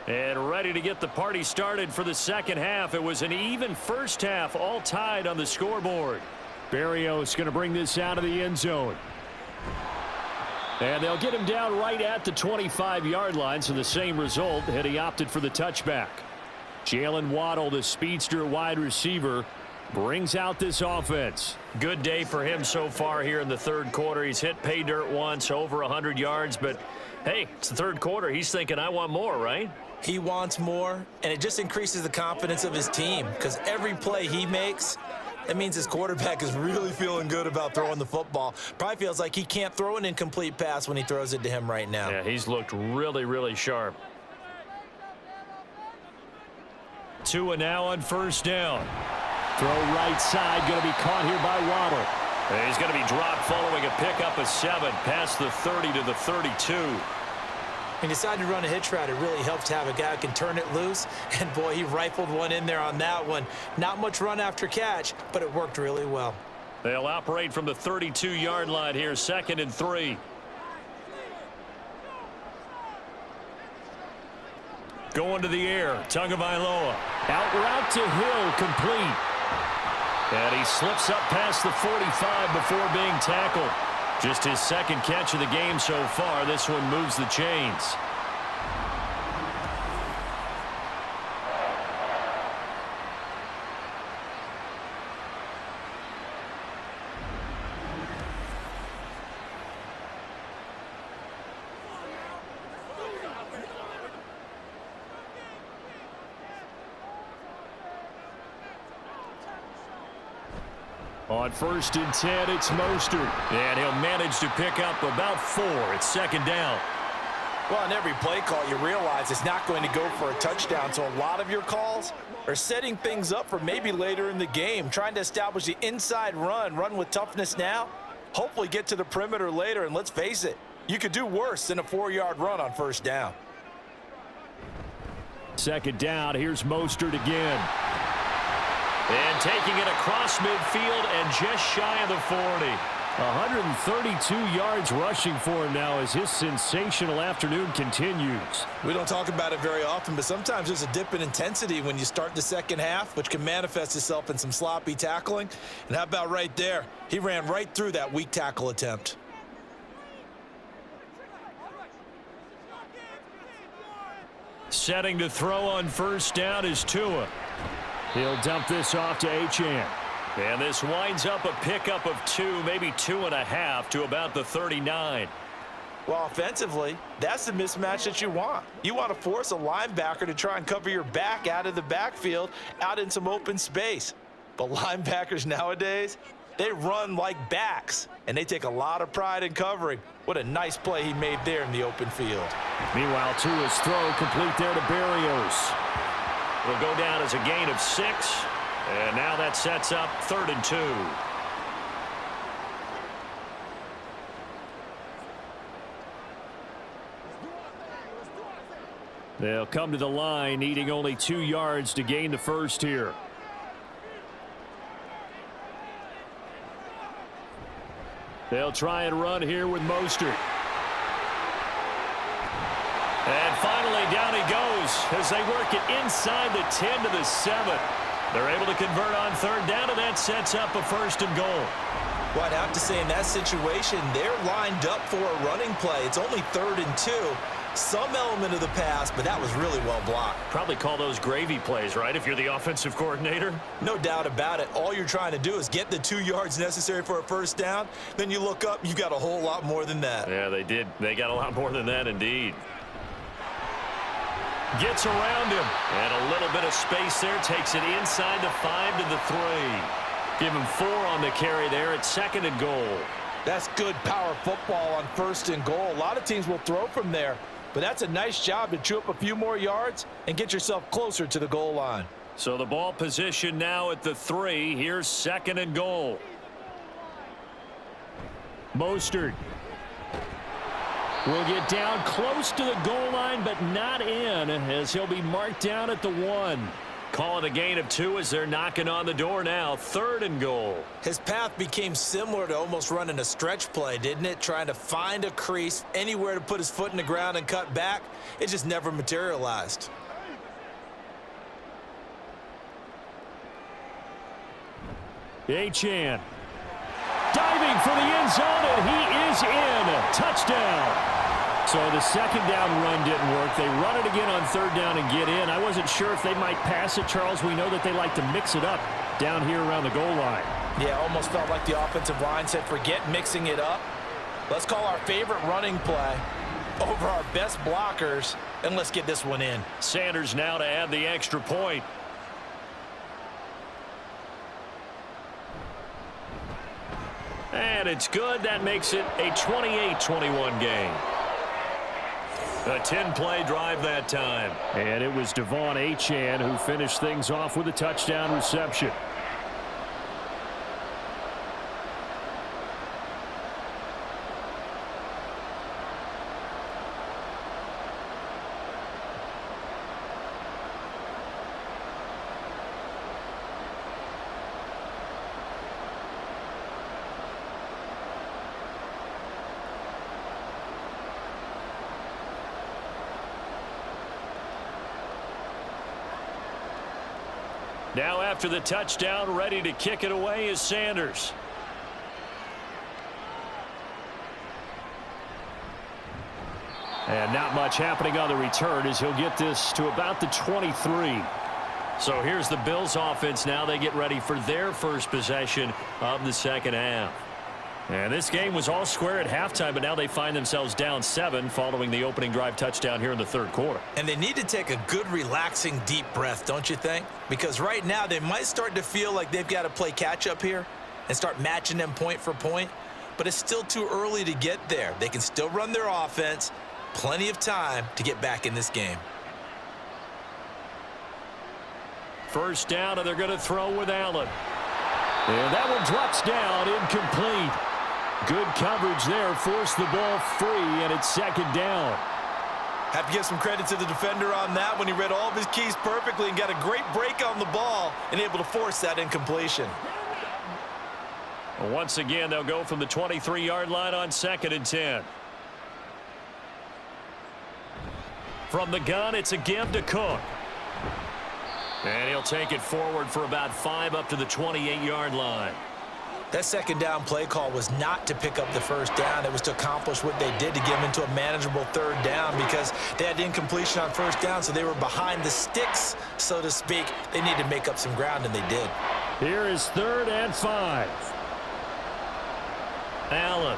And ready to get the party started for the second half. It was an even first half, all tied on the scoreboard. Barrios going to bring this out of the end zone. And they'll get him down right at the 25-yard line, so the same result had he opted for the touchback. Jalen Waddle, the speedster wide receiver, brings out this offense. Good day for him so far here in the third quarter. He's hit pay dirt once, over 100 yards, but hey, it's the third quarter. He's thinking, I want more, right? He wants more, and it just increases the confidence of his team because every play he makes, that means his quarterback is really feeling good about throwing the football. Probably feels like he can't throw an incomplete pass when he throws it to him right now. Yeah, he's looked really, really sharp. Tua now on first down. Throw right side, going to be caught here by Waddle. And he's going to be dropped following a pickup of 7 past the 30 to the 32. He decided to run a hitch route. It really helps to have a guy who can turn it loose. And, boy, he rifled one in there on that one. Not much run after catch, but it worked really well. They'll operate from the 32-yard line here, 2nd and 3. Going to the air, Tagovailoa. Out route to Hill, complete. And he slips up past the 45 before being tackled. Just his second catch of the game so far. This one moves the chains. On 1st and 10, it's Mostert. And he'll manage to pick up about 4. It's 2nd down. Well, on every play call, you realize it's not going to go for a touchdown, so a lot of your calls are setting things up for maybe later in the game, trying to establish the inside run with toughness now, hopefully get to the perimeter later, and let's face it, you could do worse than a 4-yard run on first down. Second down, here's Mostert again. And taking it across midfield and just shy of the 40. 132 yards rushing for him now as his sensational afternoon continues. We don't talk about it very often, but sometimes there's a dip in intensity when you start the second half, which can manifest itself in some sloppy tackling. And how about right there? He ran right through that weak tackle attempt. Setting to throw on first down is Tua. He'll dump this off to Achane. And this winds up a pickup of 2, maybe 2.5 to about the 39. Well, offensively, that's the mismatch that you want. You want to force a linebacker to try and cover your back out of the backfield, out in some open space. But linebackers nowadays, they run like backs, and they take a lot of pride in covering. What a nice play he made there in the open field. Meanwhile, Tua's throw complete there to Berrios. Will go down as a gain of 6. And now that sets up 3rd and 2. They'll come to the line, needing only 2 yards to gain the first here. They'll try and run here with Mostert. And finally, down he goes as they work it inside the 10 to the 7. They're able to convert on 3rd down, and that sets up a 1st and goal. Well, I'd have to say in that situation, they're lined up for a running play. It's only 3rd and 2. Some element of the pass, but that was really well blocked. Probably call those gravy plays, right, if you're the offensive coordinator? No doubt about it. All you're trying to do is get the 2 yards necessary for a 1st down. Then you look up, you've got a whole lot more than that. Yeah, they did. They got a lot more than that, indeed. Gets around him, and a little bit of space there. Takes it inside the 5 to the 3. Give him 4 on the carry there at 2nd and goal. That's good power football on 1st and goal. A lot of teams will throw from there, but that's a nice job to chew up a few more yards and get yourself closer to the goal line. So the ball position now at the 3. Here's 2nd and goal. Mostert will get down close to the goal line, but not in, as he'll be marked down at the 1. Call it a gain of 2 as they're knocking on the door now. 3rd and goal. His path became similar to almost running a stretch play, didn't it? Trying to find a crease, anywhere to put his foot in the ground and cut back. It just never materialized. Achane diving for the end zone, and he is in. Touchdown. So the 2nd down run didn't work. They run it again on 3rd down and get in. I wasn't sure if they might pass it, Charles. We know that they like to mix it up down here around the goal line. Yeah, almost felt like the offensive line said, forget mixing it up. Let's call our favorite running play over our best blockers, and let's get this one in. Sanders now to add the extra point. And it's good. That makes it a 28-21 game. A 10-play drive that time. And it was Devon Achane who finished things off with a touchdown reception. Now after the touchdown, ready to kick it away is Sanders. And not much happening on the return as he'll get this to about the 23. So here's the Bills offense now. They get ready for their first possession of the second half. And this game was all square at halftime, but now they find themselves down 7 following the opening drive touchdown here in the third quarter. And they need to take a good, relaxing, deep breath, don't you think? Because right now they might start to feel like they've got to play catch-up here and start matching them point for point. But it's still too early to get there. They can still run their offense, plenty of time to get back in this game. First down, and they're going to throw with Allen. And that one drops down, incomplete. Good coverage there, forced the ball free, and it's second down. Have to give some credit to the defender on that when he read all of his keys perfectly and got a great break on the ball and able to force that incompletion. Once again, they'll go from the 23-yard line on 2nd and 10. From the gun, it's a give to Cook. And he'll take it forward for about 5 up to the 28-yard line. That second down play call was not to pick up the first down. It was to accomplish what they did to get them into a manageable third down because they had incompletion on first down, so they were behind the sticks, so to speak. They needed to make up some ground, and they did. Here is 3rd and 5. Allen.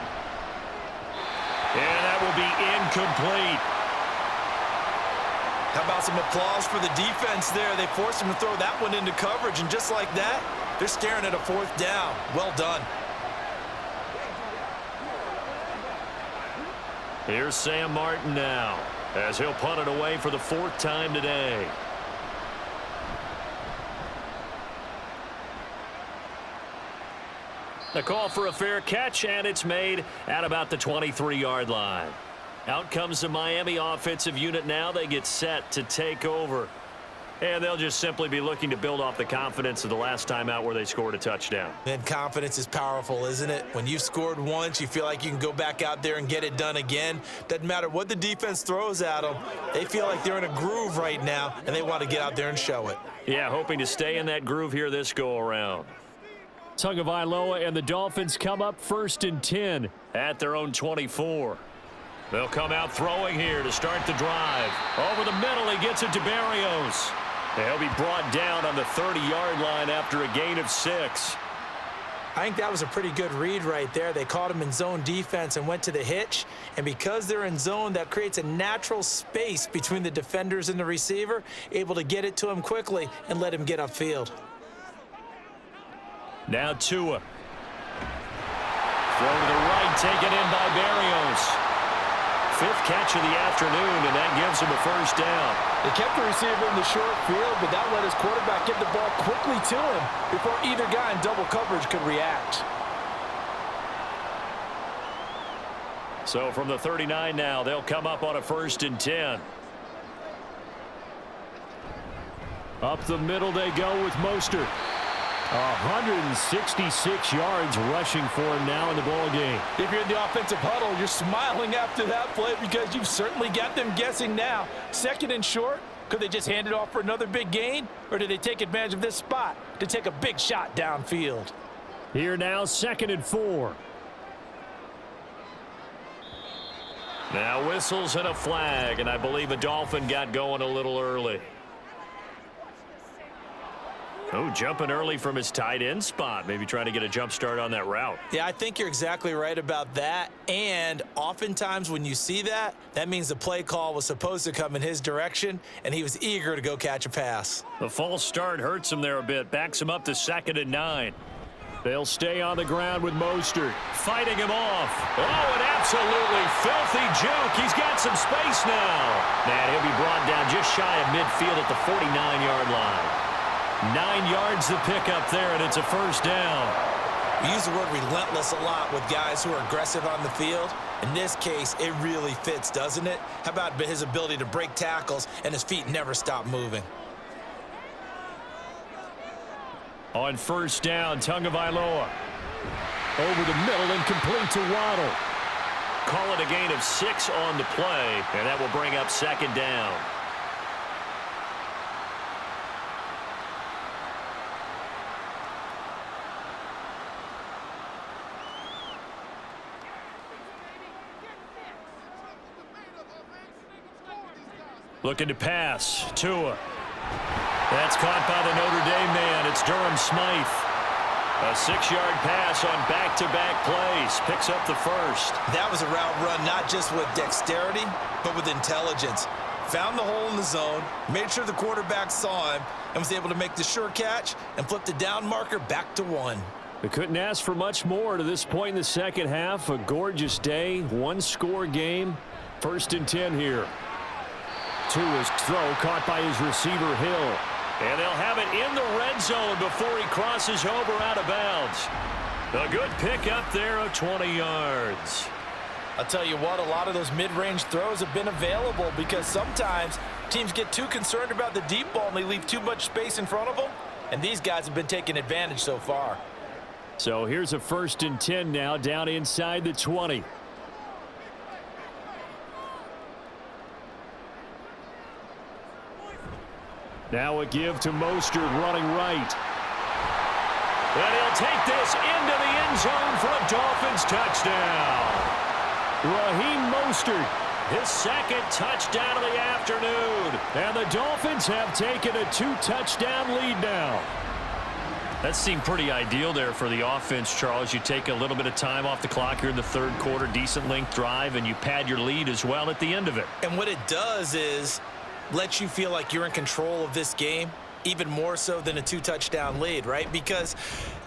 And that will be incomplete. How about some applause for the defense there? They forced him to throw that one into coverage, and just like that, they're staring at a 4th down. Well done. Here's Sam Martin now, as he'll punt it away for the 4th time today. The call for a fair catch, and it's made at about the 23-yard line. Out comes the Miami offensive unit now. They get set to take over. And they'll just simply be looking to build off the confidence of the last time out where they scored a touchdown. And confidence is powerful, isn't it? When you've scored once, you feel like you can go back out there and get it done again. Doesn't matter what the defense throws at them. They feel like they're in a groove right now, and they want to get out there and show it. Yeah, hoping to stay in that groove here this go-around. Tagovailoa and the Dolphins come up 1st and 10 at their own 24. They'll come out throwing here to start the drive. Over the middle, he gets it to Berrios. He'll be brought down on the 30-yard line after a gain of 6. I think that was a pretty good read right there. They caught him in zone defense and went to the hitch. And because they're in zone, that creates a natural space between the defenders and the receiver, able to get it to him quickly and let him get upfield. Now Tua. Throw to the right, taken in by Berrios. 5th catch of the afternoon, and that gives him a first down. They kept the receiver in the short field, but that let his quarterback get the ball quickly to him before either guy in double coverage could react. So from the 39 now, they'll come up on a 1st and 10. Up the middle they go with Mostert. 166 yards rushing for him now in the ball game. If you're in the offensive huddle, you're smiling after that play because you've certainly got them guessing now. 2nd and short, could they just hand it off for another big gain? Or did they take advantage of this spot to take a big shot downfield? Here now, 2nd and 4. Now whistles and a flag, and I believe a Dolphin got going a little early. Oh, jumping early from his tight end spot. Maybe trying to get a jump start on that route. Yeah, I think you're exactly right about that. And oftentimes when you see that, that means the play call was supposed to come in his direction, and he was eager to go catch a pass. The false start hurts him there a bit. Backs him up to 2nd and 9. They'll stay on the ground with Mostert. Fighting him off. Oh, an absolutely filthy juke. He's got some space now. Man, he'll be brought down just shy of midfield at the 49-yard line. 9 yards to pick up there, and it's a first down. We use the word relentless a lot with guys who are aggressive on the field. In this case, it really fits, doesn't it? How about his ability to break tackles and his feet never stop moving? On first down, Tagovailoa. Over the middle and complete to Waddle. Call it a gain of 6 on the play, and that will bring up 2nd down. Looking to pass. Tua. That's caught by the Notre Dame man. It's Durham Smythe. A 6-yard pass on back-to-back plays. Picks up the first. That was a route run not just with dexterity, but with intelligence. Found the hole in the zone, made sure the quarterback saw him, and was able to make the sure catch and flip the down marker back to 1. They couldn't ask for much more to this point in the second half. A gorgeous day, 1-score game. First and 10 here. To his throw, caught by his receiver, Hill. And they'll have it in the red zone before he crosses over out of bounds. A good pickup there of 20 yards. I'll tell you what, a lot of those mid-range throws have been available because sometimes teams get too concerned about the deep ball and they leave too much space in front of them. And these guys have been taking advantage so far. So here's a first and 10 now down inside the 20. Now a give to Mostert running right. And he'll take this into the end zone for a Dolphins touchdown. Raheem Mostert, his second touchdown of the afternoon. And the Dolphins have taken a 2-touchdown lead now. That seemed pretty ideal there for the offense, Charles. You take a little bit of time off the clock here in the third quarter, decent length drive, and you pad your lead as well at the end of it. And what it does is let you feel like you're in control of this game, even more so than a 2-touchdown lead, right? Because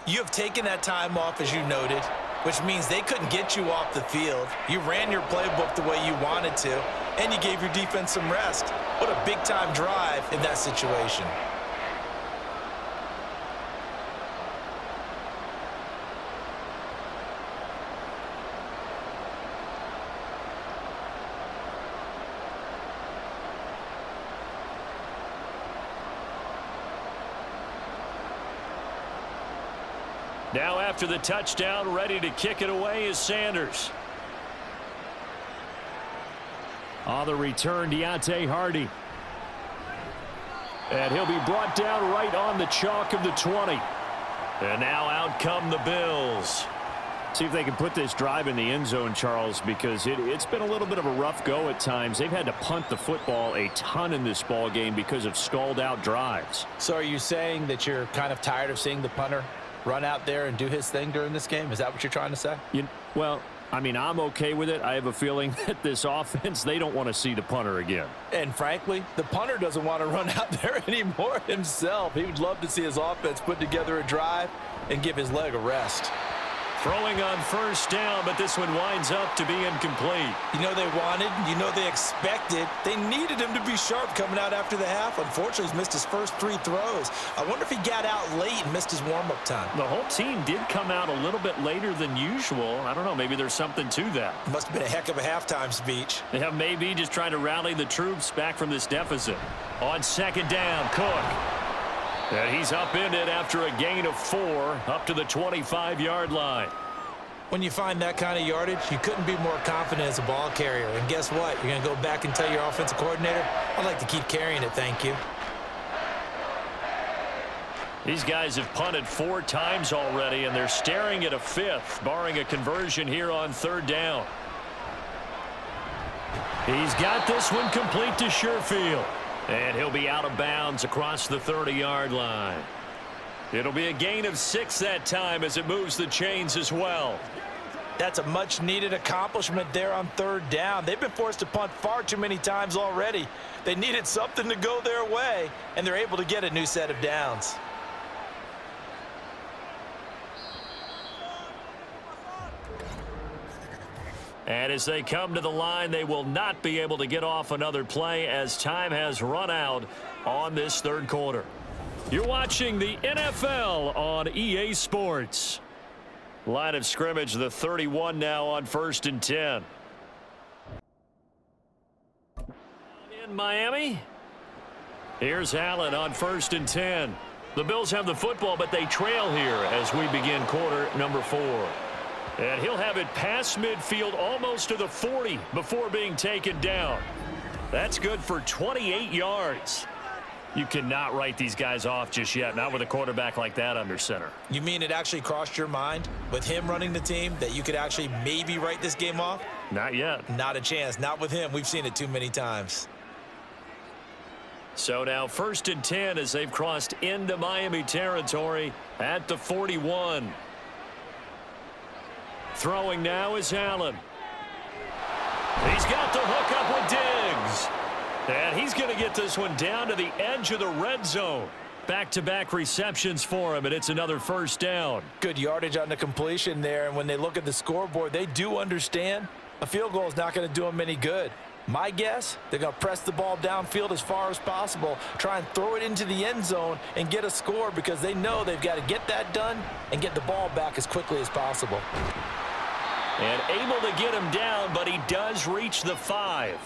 you have taken that time off, as you noted, which means they couldn't get you off the field. You ran your playbook the way you wanted to, and you gave your defense some rest. What a big-time drive in that situation. Now after the touchdown, ready to kick it away is Sanders. On the return, Deontay Hardy. And he'll be brought down right on the chalk of the 20. And now out come the Bills. See if they can put this drive in the end zone, Charles, because it's been a little bit of a rough go at times. They've had to punt the football a ton in this ball game because of stalled out drives. So are you saying that you're kind of tired of seeing the punter run out there and do his thing during this game? Is that what you're trying to say? Well, I mean, I'm okay with it. I have a feeling that this offense, they don't want to see the punter again. And frankly, the punter doesn't want to run out there anymore himself. He would love to see his offense put together a drive and give his leg a rest. Throwing on first down, but this one winds up to be incomplete. You know they wanted, you know they expected. They needed him to be sharp coming out after the half. Unfortunately, he's missed his first 3 throws. I wonder if he got out late and missed his warm-up time. The whole team did come out a little bit later than usual. I don't know, maybe there's something to that. Must have been a heck of a halftime speech. Yeah, maybe just trying to rally the troops back from this deficit. On second down, Cook. And he's upended after a gain of 4 up to the 25-yard line. When you find that kind of yardage, you couldn't be more confident as a ball carrier. And guess what? You're going to go back and tell your offensive coordinator, I'd like to keep carrying it, thank you. These guys have punted 4 times already, and they're staring at a 5th, barring a conversion here on third down. He's got this one complete to Sherfield. And he'll be out of bounds across the 30-yard line. It'll be a gain of 6 that time as it moves the chains as well. That's a much-needed accomplishment there on third down. They've been forced to punt far too many times already. They needed something to go their way, and they're able to get a new set of downs. And as they come to the line, they will not be able to get off another play as time has run out on this third quarter. You're watching the NFL on EA Sports. Line of scrimmage, the 31 now on first and 10. In Miami, here's Allen on first and 10. The Bills have the football, but they trail here as we begin quarter number 4. And he'll have it past midfield almost to the 40 before being taken down. That's good for 28 yards. You cannot write these guys off just yet, not with a quarterback like that under center. You mean it actually crossed your mind with him running the team that you could actually maybe write this game off? Not yet. Not a chance. Not with him. We've seen it too many times. So now first and 10 as they've crossed into Miami territory at the 41. Throwing now is Allen. He's got the hook up with Diggs. And he's going to get this one down to the edge of the red zone. Back-to-back receptions for him, and it's another first down. Good yardage on the completion there, and when they look at the scoreboard, they do understand A field goal is not going to do them any good. My guess, they're going to press the ball downfield as far as possible, try and throw it into the end zone and get a score because they know they've got to get that done and get the ball back as quickly as possible. And able to get him down, but he does reach the 5.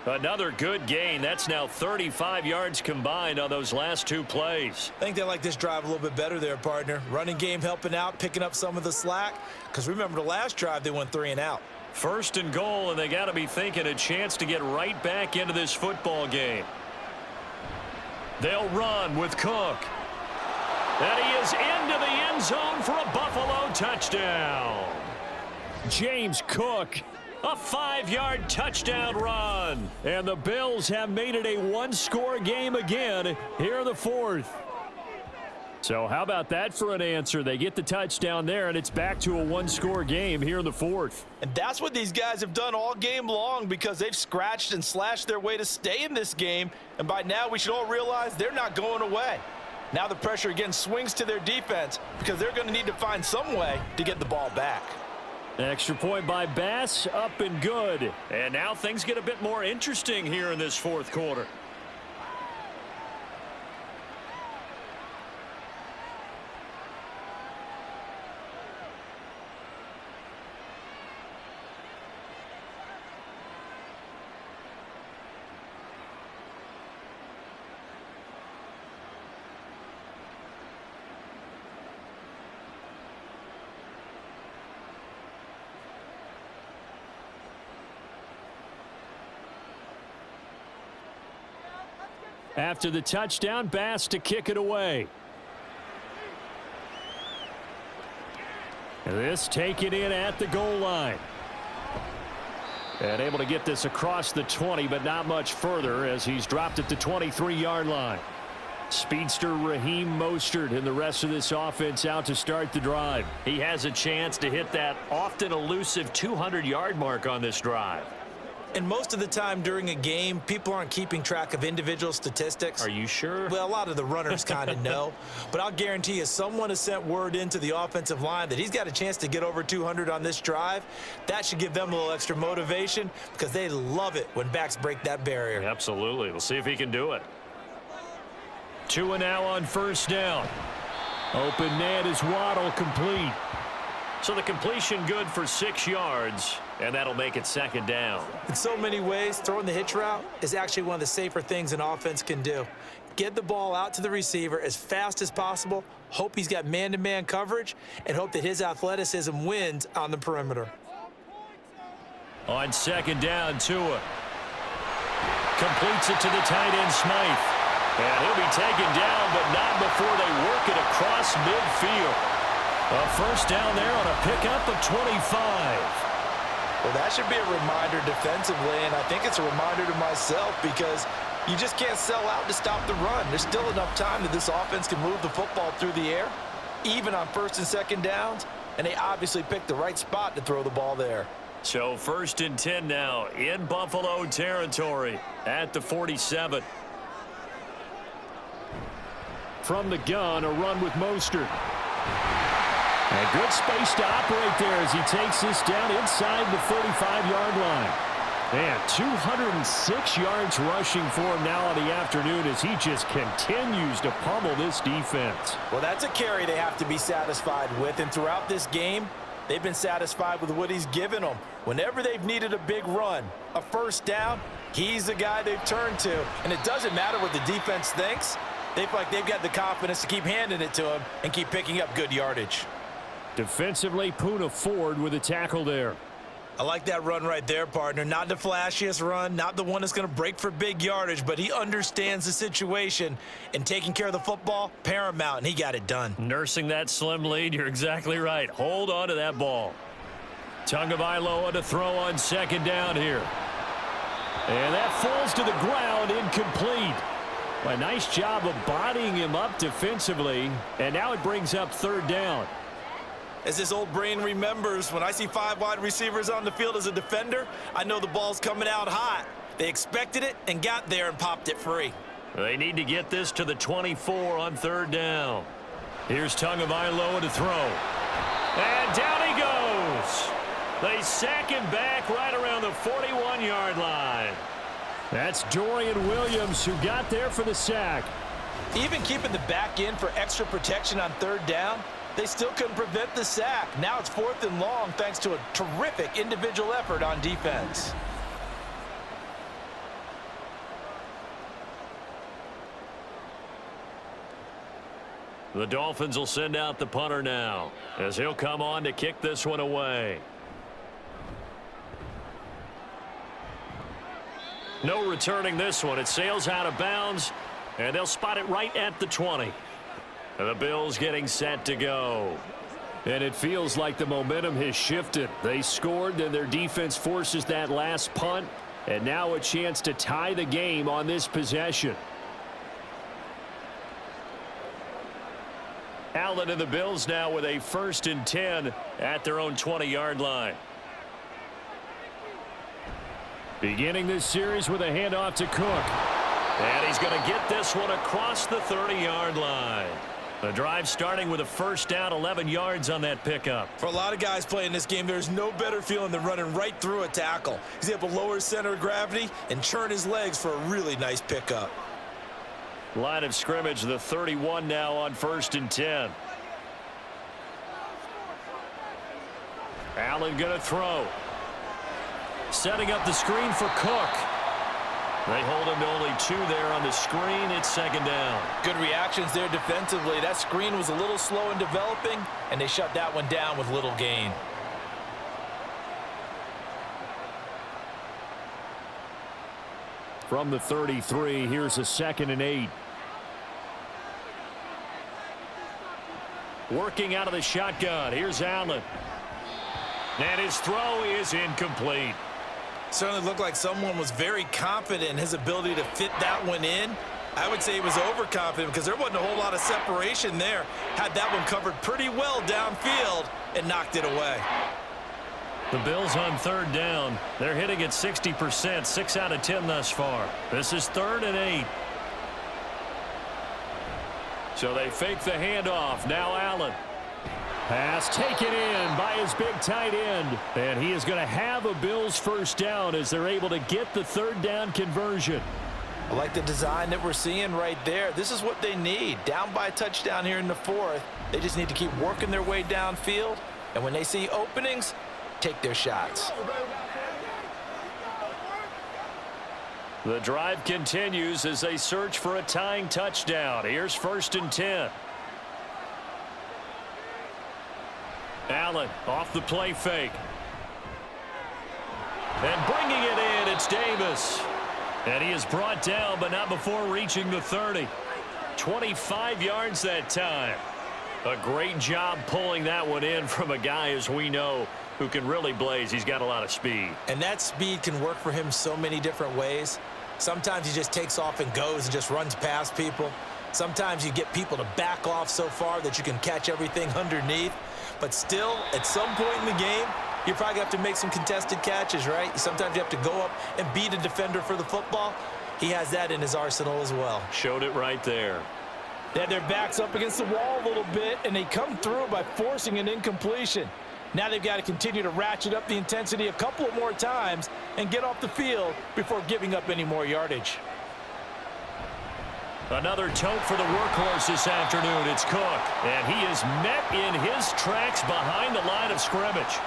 Another good gain. That's now 35 yards combined on those last 2 plays. I think they like this drive a little bit better there, partner. Running game helping out, picking up some of the slack. Because remember the last drive, they went 3 and out. 1st and goal, and they got to be thinking a chance to get right back into this football game. They'll run with Cook. And he is into the end zone for a Buffalo touchdown. James Cook, a 5-yard touchdown run. And the Bills have made it a 1-score game again here in the 4th. So how about that for an answer? They get the touchdown there, and it's back to a 1-score game here in the 4th. And that's what these guys have done all game long because they've scratched and slashed their way to stay in this game. And by now, we should all realize they're not going away. Now the pressure again swings to their defense because they're going to need to find some way to get the ball back. Extra point by Bass, up and good. And now things get a bit more interesting here in this 4th quarter. After the touchdown, Bass to kick it away. This taken in at the goal line. And able to get this across the 20, but not much further as he's dropped at the 23-yard line. Speedster Raheem Mostert and the rest of this offense out to start the drive. He has a chance to hit that often elusive 200-yard mark on this drive. And most of the time during a game, people aren't keeping track of individual statistics. Are you sure? Well, a lot of the runners kind of know. But I'll guarantee you someone has sent word into the offensive line that he's got a chance to get over 200 on this drive. That should give them a little extra motivation because they love it when backs break that barrier. Absolutely. We'll see if he can do it. 2 and now on 1st down. Open man is Waddle, complete. So the completion good for 6 yards, and that'll make it 2nd down. In so many ways, throwing the hitch route is actually one of the safer things an offense can do. Get the ball out to the receiver as fast as possible, hope he's got man-to-man coverage, and hope that his athleticism wins on the perimeter. On 2nd down, Tua completes it to the tight end, Smythe. And he'll be taken down, but not before they work it across midfield. A 1st down there on a pickup of 25. Well, that should be a reminder defensively, and I think it's a reminder to myself because you just can't sell out to stop the run. There's still enough time that this offense can move the football through the air, even on 1st and 2nd downs, and they obviously picked the right spot to throw the ball there. So 1st and 10 now in Buffalo territory at the 47. From the gun, a run with Mostert. A good space to operate there as he takes this down inside the 35-yard line. And 206 yards rushing for him now on the afternoon as he just continues to pummel this defense. Well, that's a carry they have to be satisfied with, and throughout this game, they've been satisfied with what he's given them. Whenever they've needed a big run, a 1st down, he's the guy they've turned to. And it doesn't matter what the defense thinks. They feel like they've got the confidence to keep handing it to him and keep picking up good yardage. Defensively, Poona Ford with a tackle there. I like that run right there, partner. Not the flashiest run, not the one that's going to break for big yardage, but he understands the situation, and taking care of the football, paramount, and he got it done. Nursing that slim lead, you're exactly right. Hold on to that ball. Tagovailoa to throw on 2nd down here. And that falls to the ground, incomplete. A nice job of bodying him up defensively, and now it brings up 3rd down. As this old brain remembers, when I see 5 wide receivers on the field as a defender, I know the ball's coming out hot. They expected it and got there and popped it free. They need to get this to the 24 on 3rd down. Here's Tagovailoa to throw. And down he goes. They sack him back right around the 41-yard line. That's Dorian Williams who got there for the sack. Even keeping the back in for extra protection on third down, they still couldn't prevent the sack. Now it's 4th and long thanks to a terrific individual effort on defense. The Dolphins will send out the punter now as he'll come on to kick this one away. No returning this one. It sails out of bounds, and they'll spot it right at the 20. And the Bills getting set to go. And it feels like the momentum has shifted. They scored, then their defense forces that last punt, and now a chance to tie the game on this possession. Allen and the Bills now with a 1st and 10 at their own 20-yard line. Beginning this series with a handoff to Cook. And he's going to get this one across the 30-yard line. The drive starting with a 1st down, 11 yards on that pickup. For a lot of guys playing this game, there's no better feeling than running right through a tackle. He's able to lower his center of gravity and churn his legs for a really nice pickup. Line of scrimmage, the 31 now on 1st and 10. Allen going to throw. Setting up the screen for Cook. They hold him to only 2 there on the screen. It's 2nd down. Good reactions there defensively. That screen was a little slow in developing, and they shut that one down with little gain. From the 33, here's a 2nd and 8. Working out of the shotgun. Here's Allen. And his throw is incomplete. Certainly looked like someone was very confident in his ability to fit that one in. I would say he was overconfident because there wasn't a whole lot of separation there. Had that one covered pretty well downfield and knocked it away. The Bills on 3rd down. They're hitting at 60%, 6 out of 10 thus far. This is 3rd and 8. So they fake the handoff. Now Allen. Pass taken in by his big tight end. And he is going to have a Bills 1st down as they're able to get the 3rd down conversion. I like the design that we're seeing right there. This is what they need. Down by a touchdown here in the 4th. They just need to keep working their way downfield. And when they see openings, take their shots. The drive continues as they search for a tying touchdown. Here's 1st and 10. Allen off the play fake. And bringing it in, it's Davis. And he is brought down, but not before reaching the 30. 25 yards that time. A great job pulling that one in from a guy, as we know, who can really blaze. He's got a lot of speed. And that speed can work for him so many different ways. Sometimes he just takes off and goes and just runs past people. Sometimes you get people to back off so far that you can catch everything underneath. But still, at some point in the game, you probably have to make some contested catches, right? Sometimes you have to go up and beat a defender for the football. He has that in his arsenal as well. Showed it right there. They had their backs up against the wall a little bit, and they come through by forcing an incompletion. Now they've got to continue to ratchet up the intensity a couple of more times and get off the field before giving up any more yardage. Another tote for the workhorse this afternoon. It's Cook, and he is met in his tracks behind the line of scrimmage.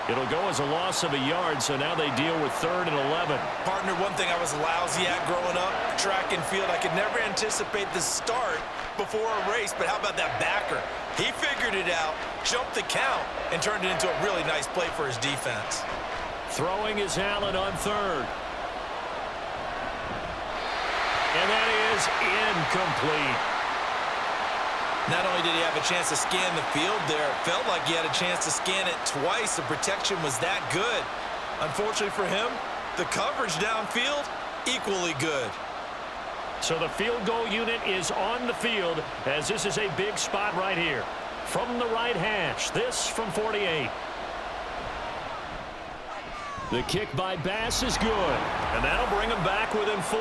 It'll go as a loss of a yard, so now they deal with 3rd and 11. Partner, one thing I was lousy at growing up, track and field, I could never anticipate the start before a race, but how about that backer? He figured it out, jumped the count, and turned it into a really nice play for his defense. Throwing is Allen on 3rd. And that is incomplete. Not only did he have a chance to scan the field there, it felt like he had a chance to scan it twice. The protection was that good. Unfortunately for him, the coverage downfield, equally good. So the field goal unit is on the field as this is a big spot right here. From the right hash, this from 48. The kick by Bass is good, and that'll bring him back within 4.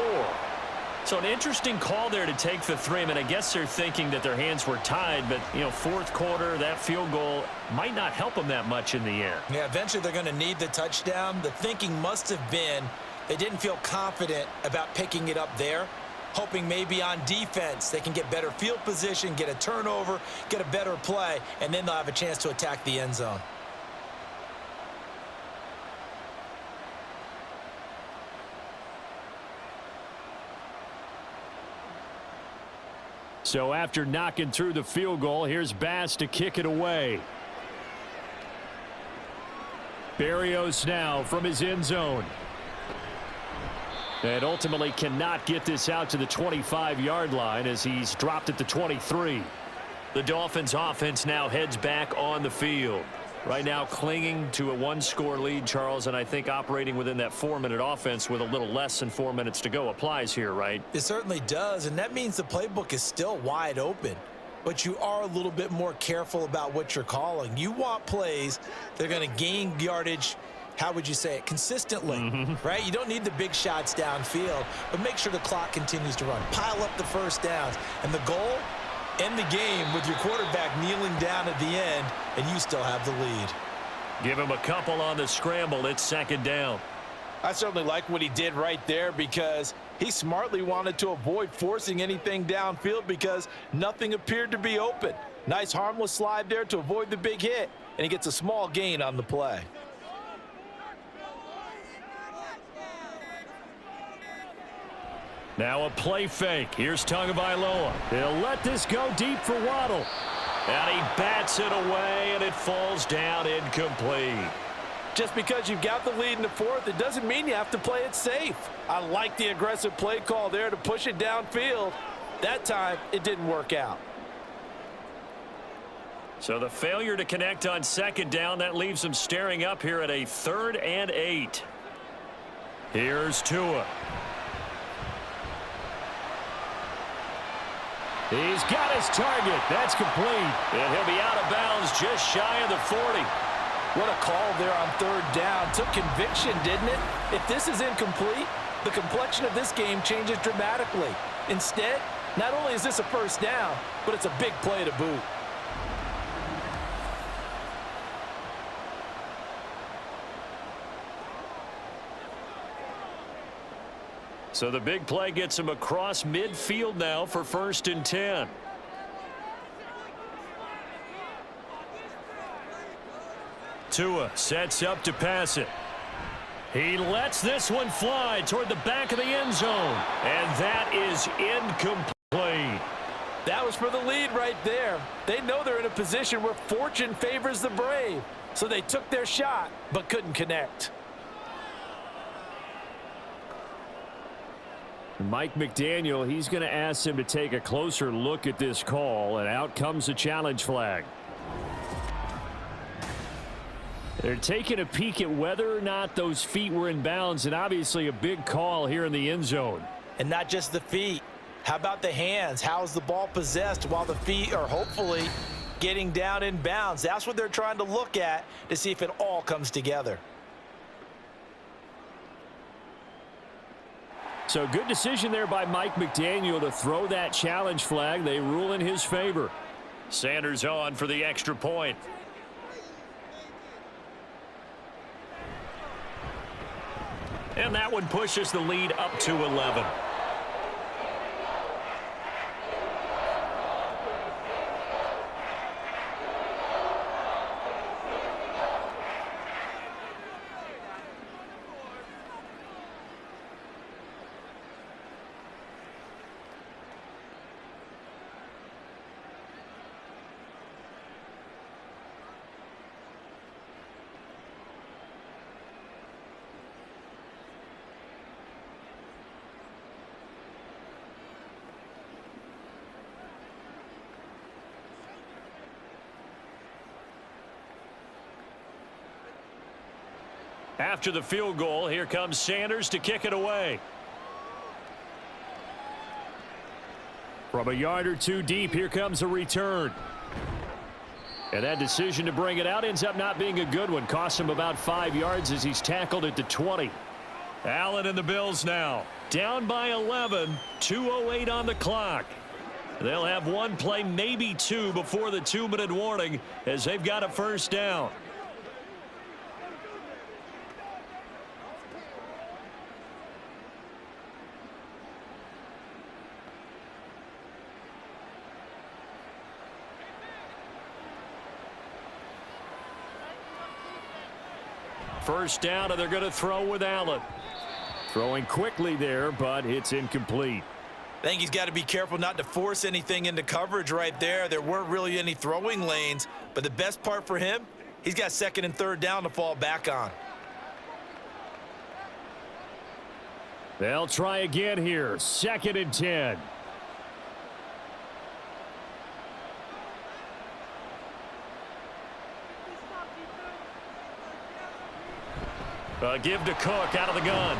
So an interesting call there to take the 3. I mean, I guess they're thinking that their hands were tied, but, you know, fourth quarter, that field goal might not help them that much in the air. Yeah, eventually they're going to need the touchdown. The thinking must have been they didn't feel confident about picking it up there, hoping maybe on defense they can get better field position, get a turnover, get a better play, and then they'll have a chance to attack the end zone. So after knocking through the field goal, here's Bass to kick it away. Berrios now from his end zone. And ultimately cannot get this out to the 25-yard line as he's dropped at the 23. The Dolphins offense now heads back on the field. Right now clinging to a 1-score lead, Charles, and I think operating within that 4-minute offense with a little less than 4 minutes to go applies here, right? It certainly does, and that means the playbook is still wide open. But you are a little bit more careful about what you're calling. You want plays that are going to gain yardage, how would you say it, consistently, right? You don't need the big shots downfield, but make sure the clock continues to run. Pile up the first downs, and the goal, end the game with your quarterback kneeling down at the end, and you still have the lead. Give him a couple on the scramble. It's second down. I certainly like what he did right there because he smartly wanted to avoid forcing anything downfield because nothing appeared to be open. Nice harmless slide there to avoid the big hit, and he gets a small gain on the play. Now a play fake. Here's Tagovailoa. He'll let this go deep for Waddle. And he bats it away, and it falls down incomplete. Just because you've got the lead in the fourth, it doesn't mean you have to play it safe. I like the aggressive play call there to push it downfield. That time, it didn't work out. So the failure to connect on second down, that leaves them staring up here at a 3rd and 8. Here's Tua. He's got his target. That's complete. And he'll be out of bounds just shy of the 40. What a call there on 3rd down. Took conviction, didn't it? If this is incomplete, the complexion of this game changes dramatically. Instead, not only is this a first down, but it's a big play to boot. So the big play gets him across midfield now for 1st and 10. Tua sets up to pass it. He lets this one fly toward the back of the end zone. And that is incomplete. That was for the lead right there. They know they're in a position where fortune favors the brave. So they took their shot, but couldn't connect. Mike McDaniel, he's going to ask him to take a closer look at this call, and out comes a challenge flag. They're taking a peek at whether or not those feet were in bounds, and obviously a big call here in the end zone. And not just the feet. How about the hands? How's the ball possessed while the feet are hopefully getting down in bounds? That's what they're trying to look at to see if it all comes together. So good decision there by Mike McDaniel to throw that challenge flag. They rule in his favor. Sanders on for the extra point. And that one pushes the lead up to 11. After the field goal, here comes Sanders to kick it away. From a yard or two deep, here comes a return. And that decision to bring it out ends up not being a good one. Cost him about 5 yards as he's tackled at the 20. Allen and the Bills now. Down by 11, 2:08 on the clock. They'll have one play, maybe two, before the 2-minute warning as they've got a first down. First down, and they're going to throw with Allen. Throwing quickly there, but it's incomplete. I think he's got to be careful not to force anything into coverage right there. There weren't really any throwing lanes, but the best part for him, he's got second and third down to fall back on. They'll try again here. 2nd and 10. Give to Cook out of the gun.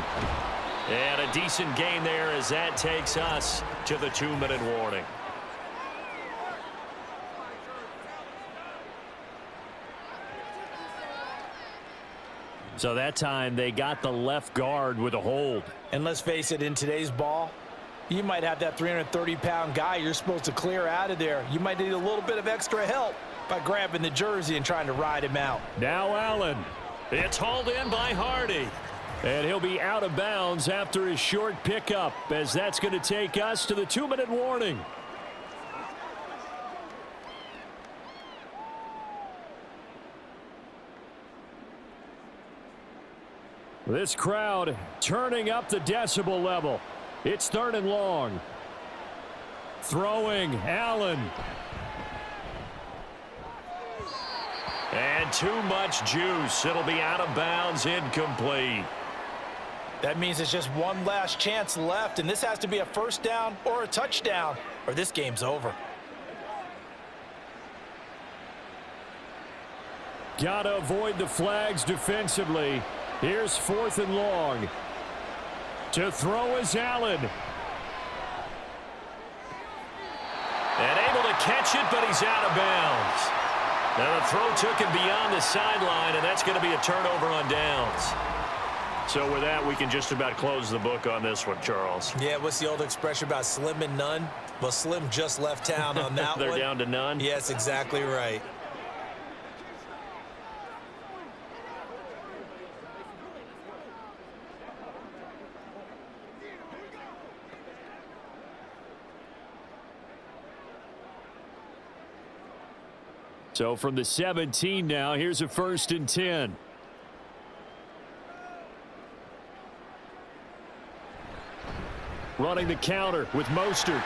And a decent gain there as that takes us to the 2-minute warning. So that time they got the left guard with a hold. And let's face it, in today's ball, you might have that 330-pound guy you're supposed to clear out of there. You might need a little bit of extra help by grabbing the jersey and trying to ride him out. Now Allen. It's hauled in by Hardy. And he'll be out of bounds after his short pickup, as that's going to take us to the 2-minute warning. This crowd turning up the decibel level. It's 3rd and long. Throwing Allen. And too much juice. It'll be out of bounds, incomplete. That means it's just one last chance left, and this has to be a first down or a touchdown, or this game's over. Gotta avoid the flags defensively. Here's 4th and long. To throw is Allen. And able to catch it, but he's out of bounds. Now the throw took him beyond the sideline, and that's going to be a turnover on downs. So with that, we can just about close the book on this one, Charles. Yeah, what's the old expression about slim and none? Well, Slim just left town on that They're one. down to none? Yes, exactly right. So from the 17 now, here's a 1st and 10. Running the counter with Mostert.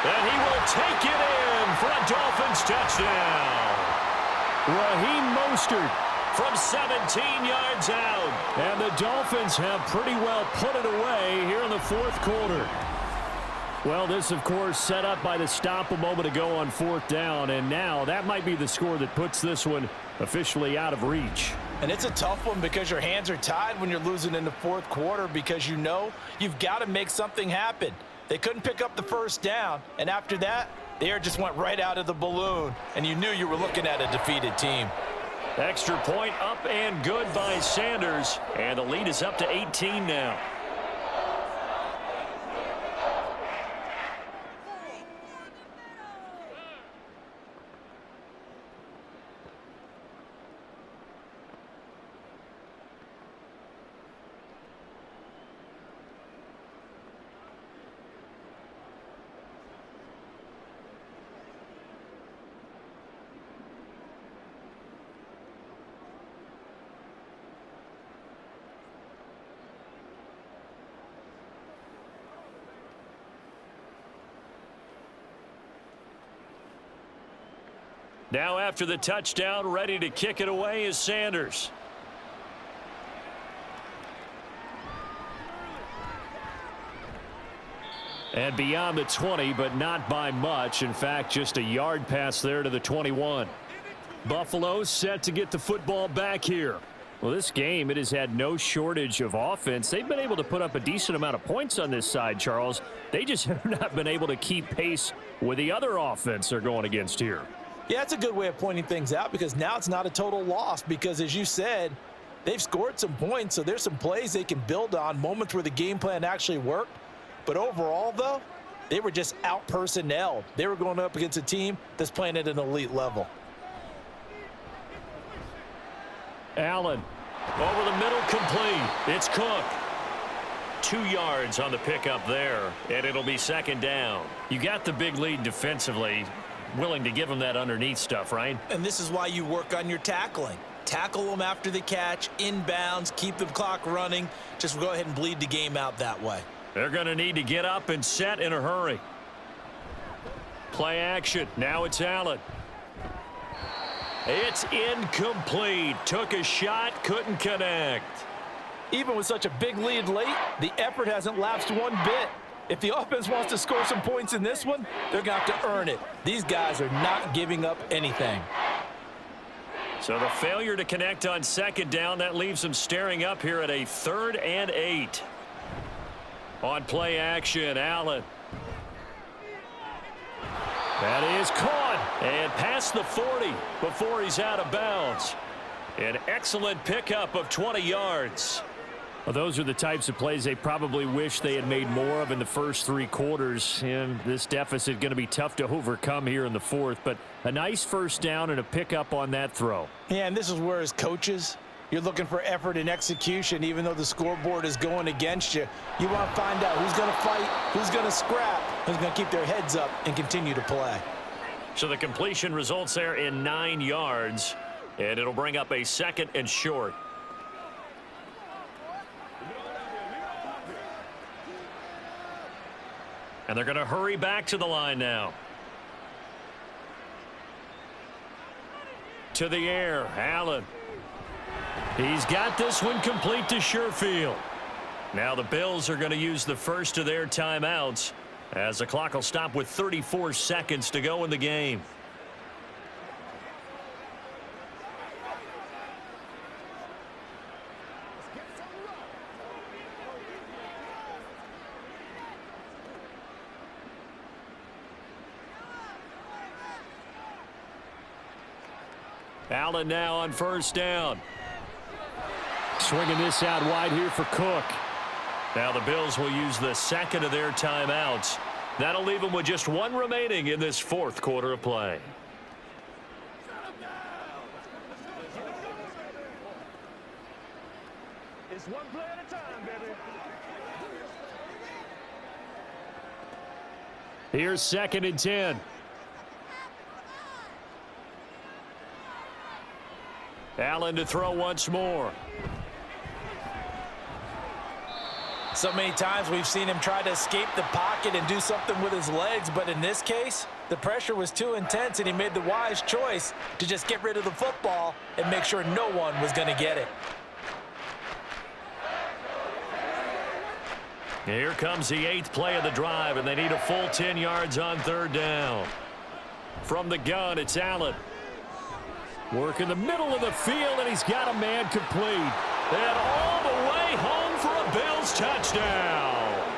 And he will take it in for a Dolphins touchdown. Raheem Mostert from 17 yards out. And the Dolphins have pretty well put it away here in the 4th quarter. Well, this, of course, set up by the stop a moment ago on 4th down, and now that might be the score that puts this one officially out of reach. And it's a tough one because your hands are tied when you're losing in the 4th quarter because you know you've got to make something happen. They couldn't pick up the first down, and after that, the air just went right out of the balloon, and you knew you were looking at a defeated team. Extra point up and good by Sanders, and the lead is up to 18 now. Now after the touchdown, ready to kick it away is Sanders. And beyond the 20, but not by much. In fact, just a yard pass there to the 21. Buffalo set to get the football back here. Well, this game, it has had no shortage of offense. They've been able to put up a decent amount of points on this side, Charles. They just have not been able to keep pace with the other offense they're going against here. Yeah, that's a good way of pointing things out because now it's not a total loss because, as you said, They've scored some points, so there's some plays they can build on, moments where the game plan actually worked. But overall, though, they were just out-personnelled. They were going up against a team that's playing at an elite level. Allen, over the middle, complete. It's Cook. 2 yards on the pickup there, and it'll be second down. You got the big lead defensively, willing to give them that underneath stuff, right? And this is why you work on your tackling. Tackle them after the catch, inbounds, keep the clock running. Just go ahead and bleed the game out that way. They're going to need to get up and set in a hurry. Play action. Now it's Allen. It's incomplete. Took a shot, couldn't connect. Even with such a big lead late, the effort hasn't lapsed one bit. If the offense wants to score some points in this one, they're going to have to earn it. These guys are not giving up anything. So the failure to connect on second down, that leaves them staring up here at a 3rd and 8. On play action, Allen. That is caught and past the 40 before he's out of bounds. An excellent pickup of 20 yards. Well, those are the types of plays they probably wish they had made more of in the first 3 quarters. And this deficit going to be tough to overcome here in the 4th. But a nice first down and a pickup on that throw. Yeah, and this is where as coaches, you're looking for effort and execution. Even though the scoreboard is going against you, you want to find out who's going to fight, who's going to scrap, who's going to keep their heads up and continue to play. So the completion results there in 9 yards. And it'll bring up a 2nd and short. And they're going to hurry back to the line now. To the air, Allen. He's got this one complete to Sherfield. Now the Bills are going to use the first of their timeouts as the clock will stop with 34 seconds to go in the game. Allen now on first down. Swinging this out wide here for Cook. Now the Bills will use the 2nd of their timeouts. That'll leave them with just 1 remaining in this 4th quarter of play. It's one play at a time, baby. Here's 2nd and 10. Allen to throw once more. So many times we've seen him try to escape the pocket and do something with his legs, but in this case, the pressure was too intense and he made the wise choice to just get rid of the football and make sure no one was going to get it. Here comes the 8th play of the drive, and they need a full 10 yards on 3rd down. From the gun, it's Allen. Work in the middle of the field, and he's got a man complete. And all the way home for a Bills touchdown.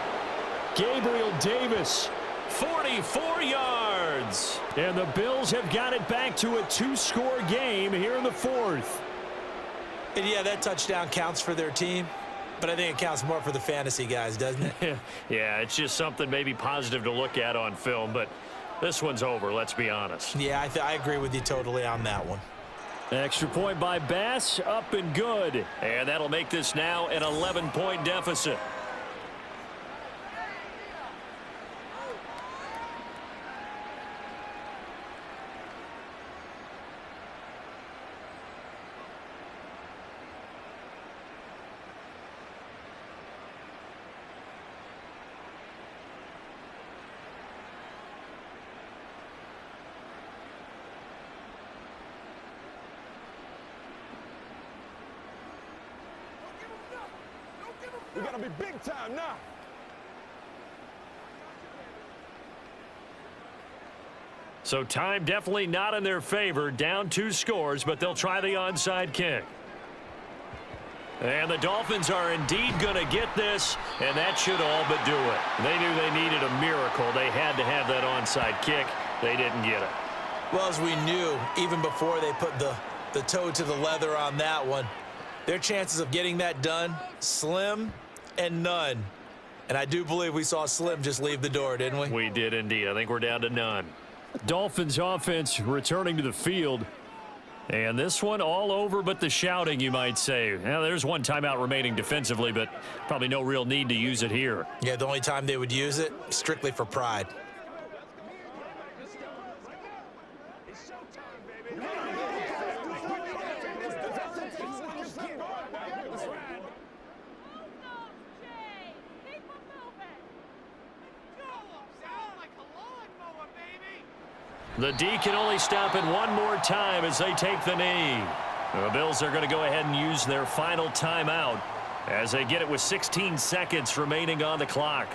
Gabriel Davis, 44 yards. And the Bills have got it back to a 2-score game here in the 4th. And yeah, that touchdown counts for their team, but I think it counts more for the fantasy guys, doesn't it? Yeah, it's just something maybe positive to look at on film, but this one's over, let's be honest. Yeah, I agree with you totally on that one. Extra point by Bass, up and good. And that'll make this now an 11-point deficit. We gotta be big time now. So time definitely not in their favor. Down 2 scores, but they'll try the onside kick. And the Dolphins are indeed going to get this, and that should all but do it. They knew they needed a miracle. They had to have that onside kick. They didn't get it. Well, as we knew, even before they put the toe to the leather on that one, Their chances of getting that done, slim and none. And I do believe we saw Slim just leave the door, didn't we? We did indeed. I think we're down to none. Dolphins offense returning to the field. And this one all over but the shouting, you might say. Now, there's one timeout remaining defensively, but probably no real need to use it here. Yeah, the only time they would use it, strictly for pride. The D can only stop it one more time as they take the knee. The Bills are going to go ahead and use their final timeout as they get it with 16 seconds remaining on the clock.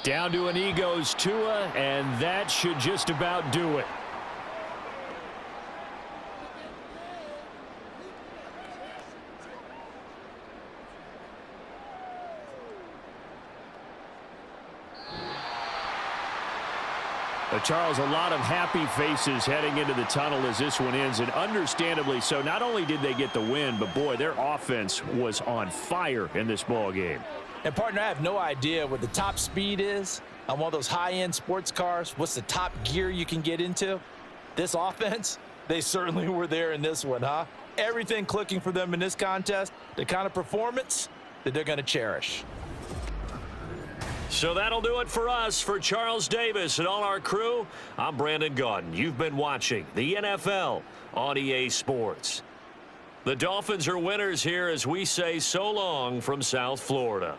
Down to an knee goes Tua, and that should just about do it. Charles, a lot of happy faces heading into the tunnel as this one ends, and understandably so. Not only did they get the win, but boy, their offense was on fire in this ball game. And, partner, I have no idea what the top speed is on one of those high-end sports cars. What's the top gear you can get into? This offense, they certainly were there in this one, huh? Everything clicking for them in this contest, the kind of performance that they're going to cherish. So that'll do it for us. For Charles Davis and all our crew, I'm Brandon Gaudin. You've been watching the NFL on EA Sports. The Dolphins are winners here as we say so long from South Florida.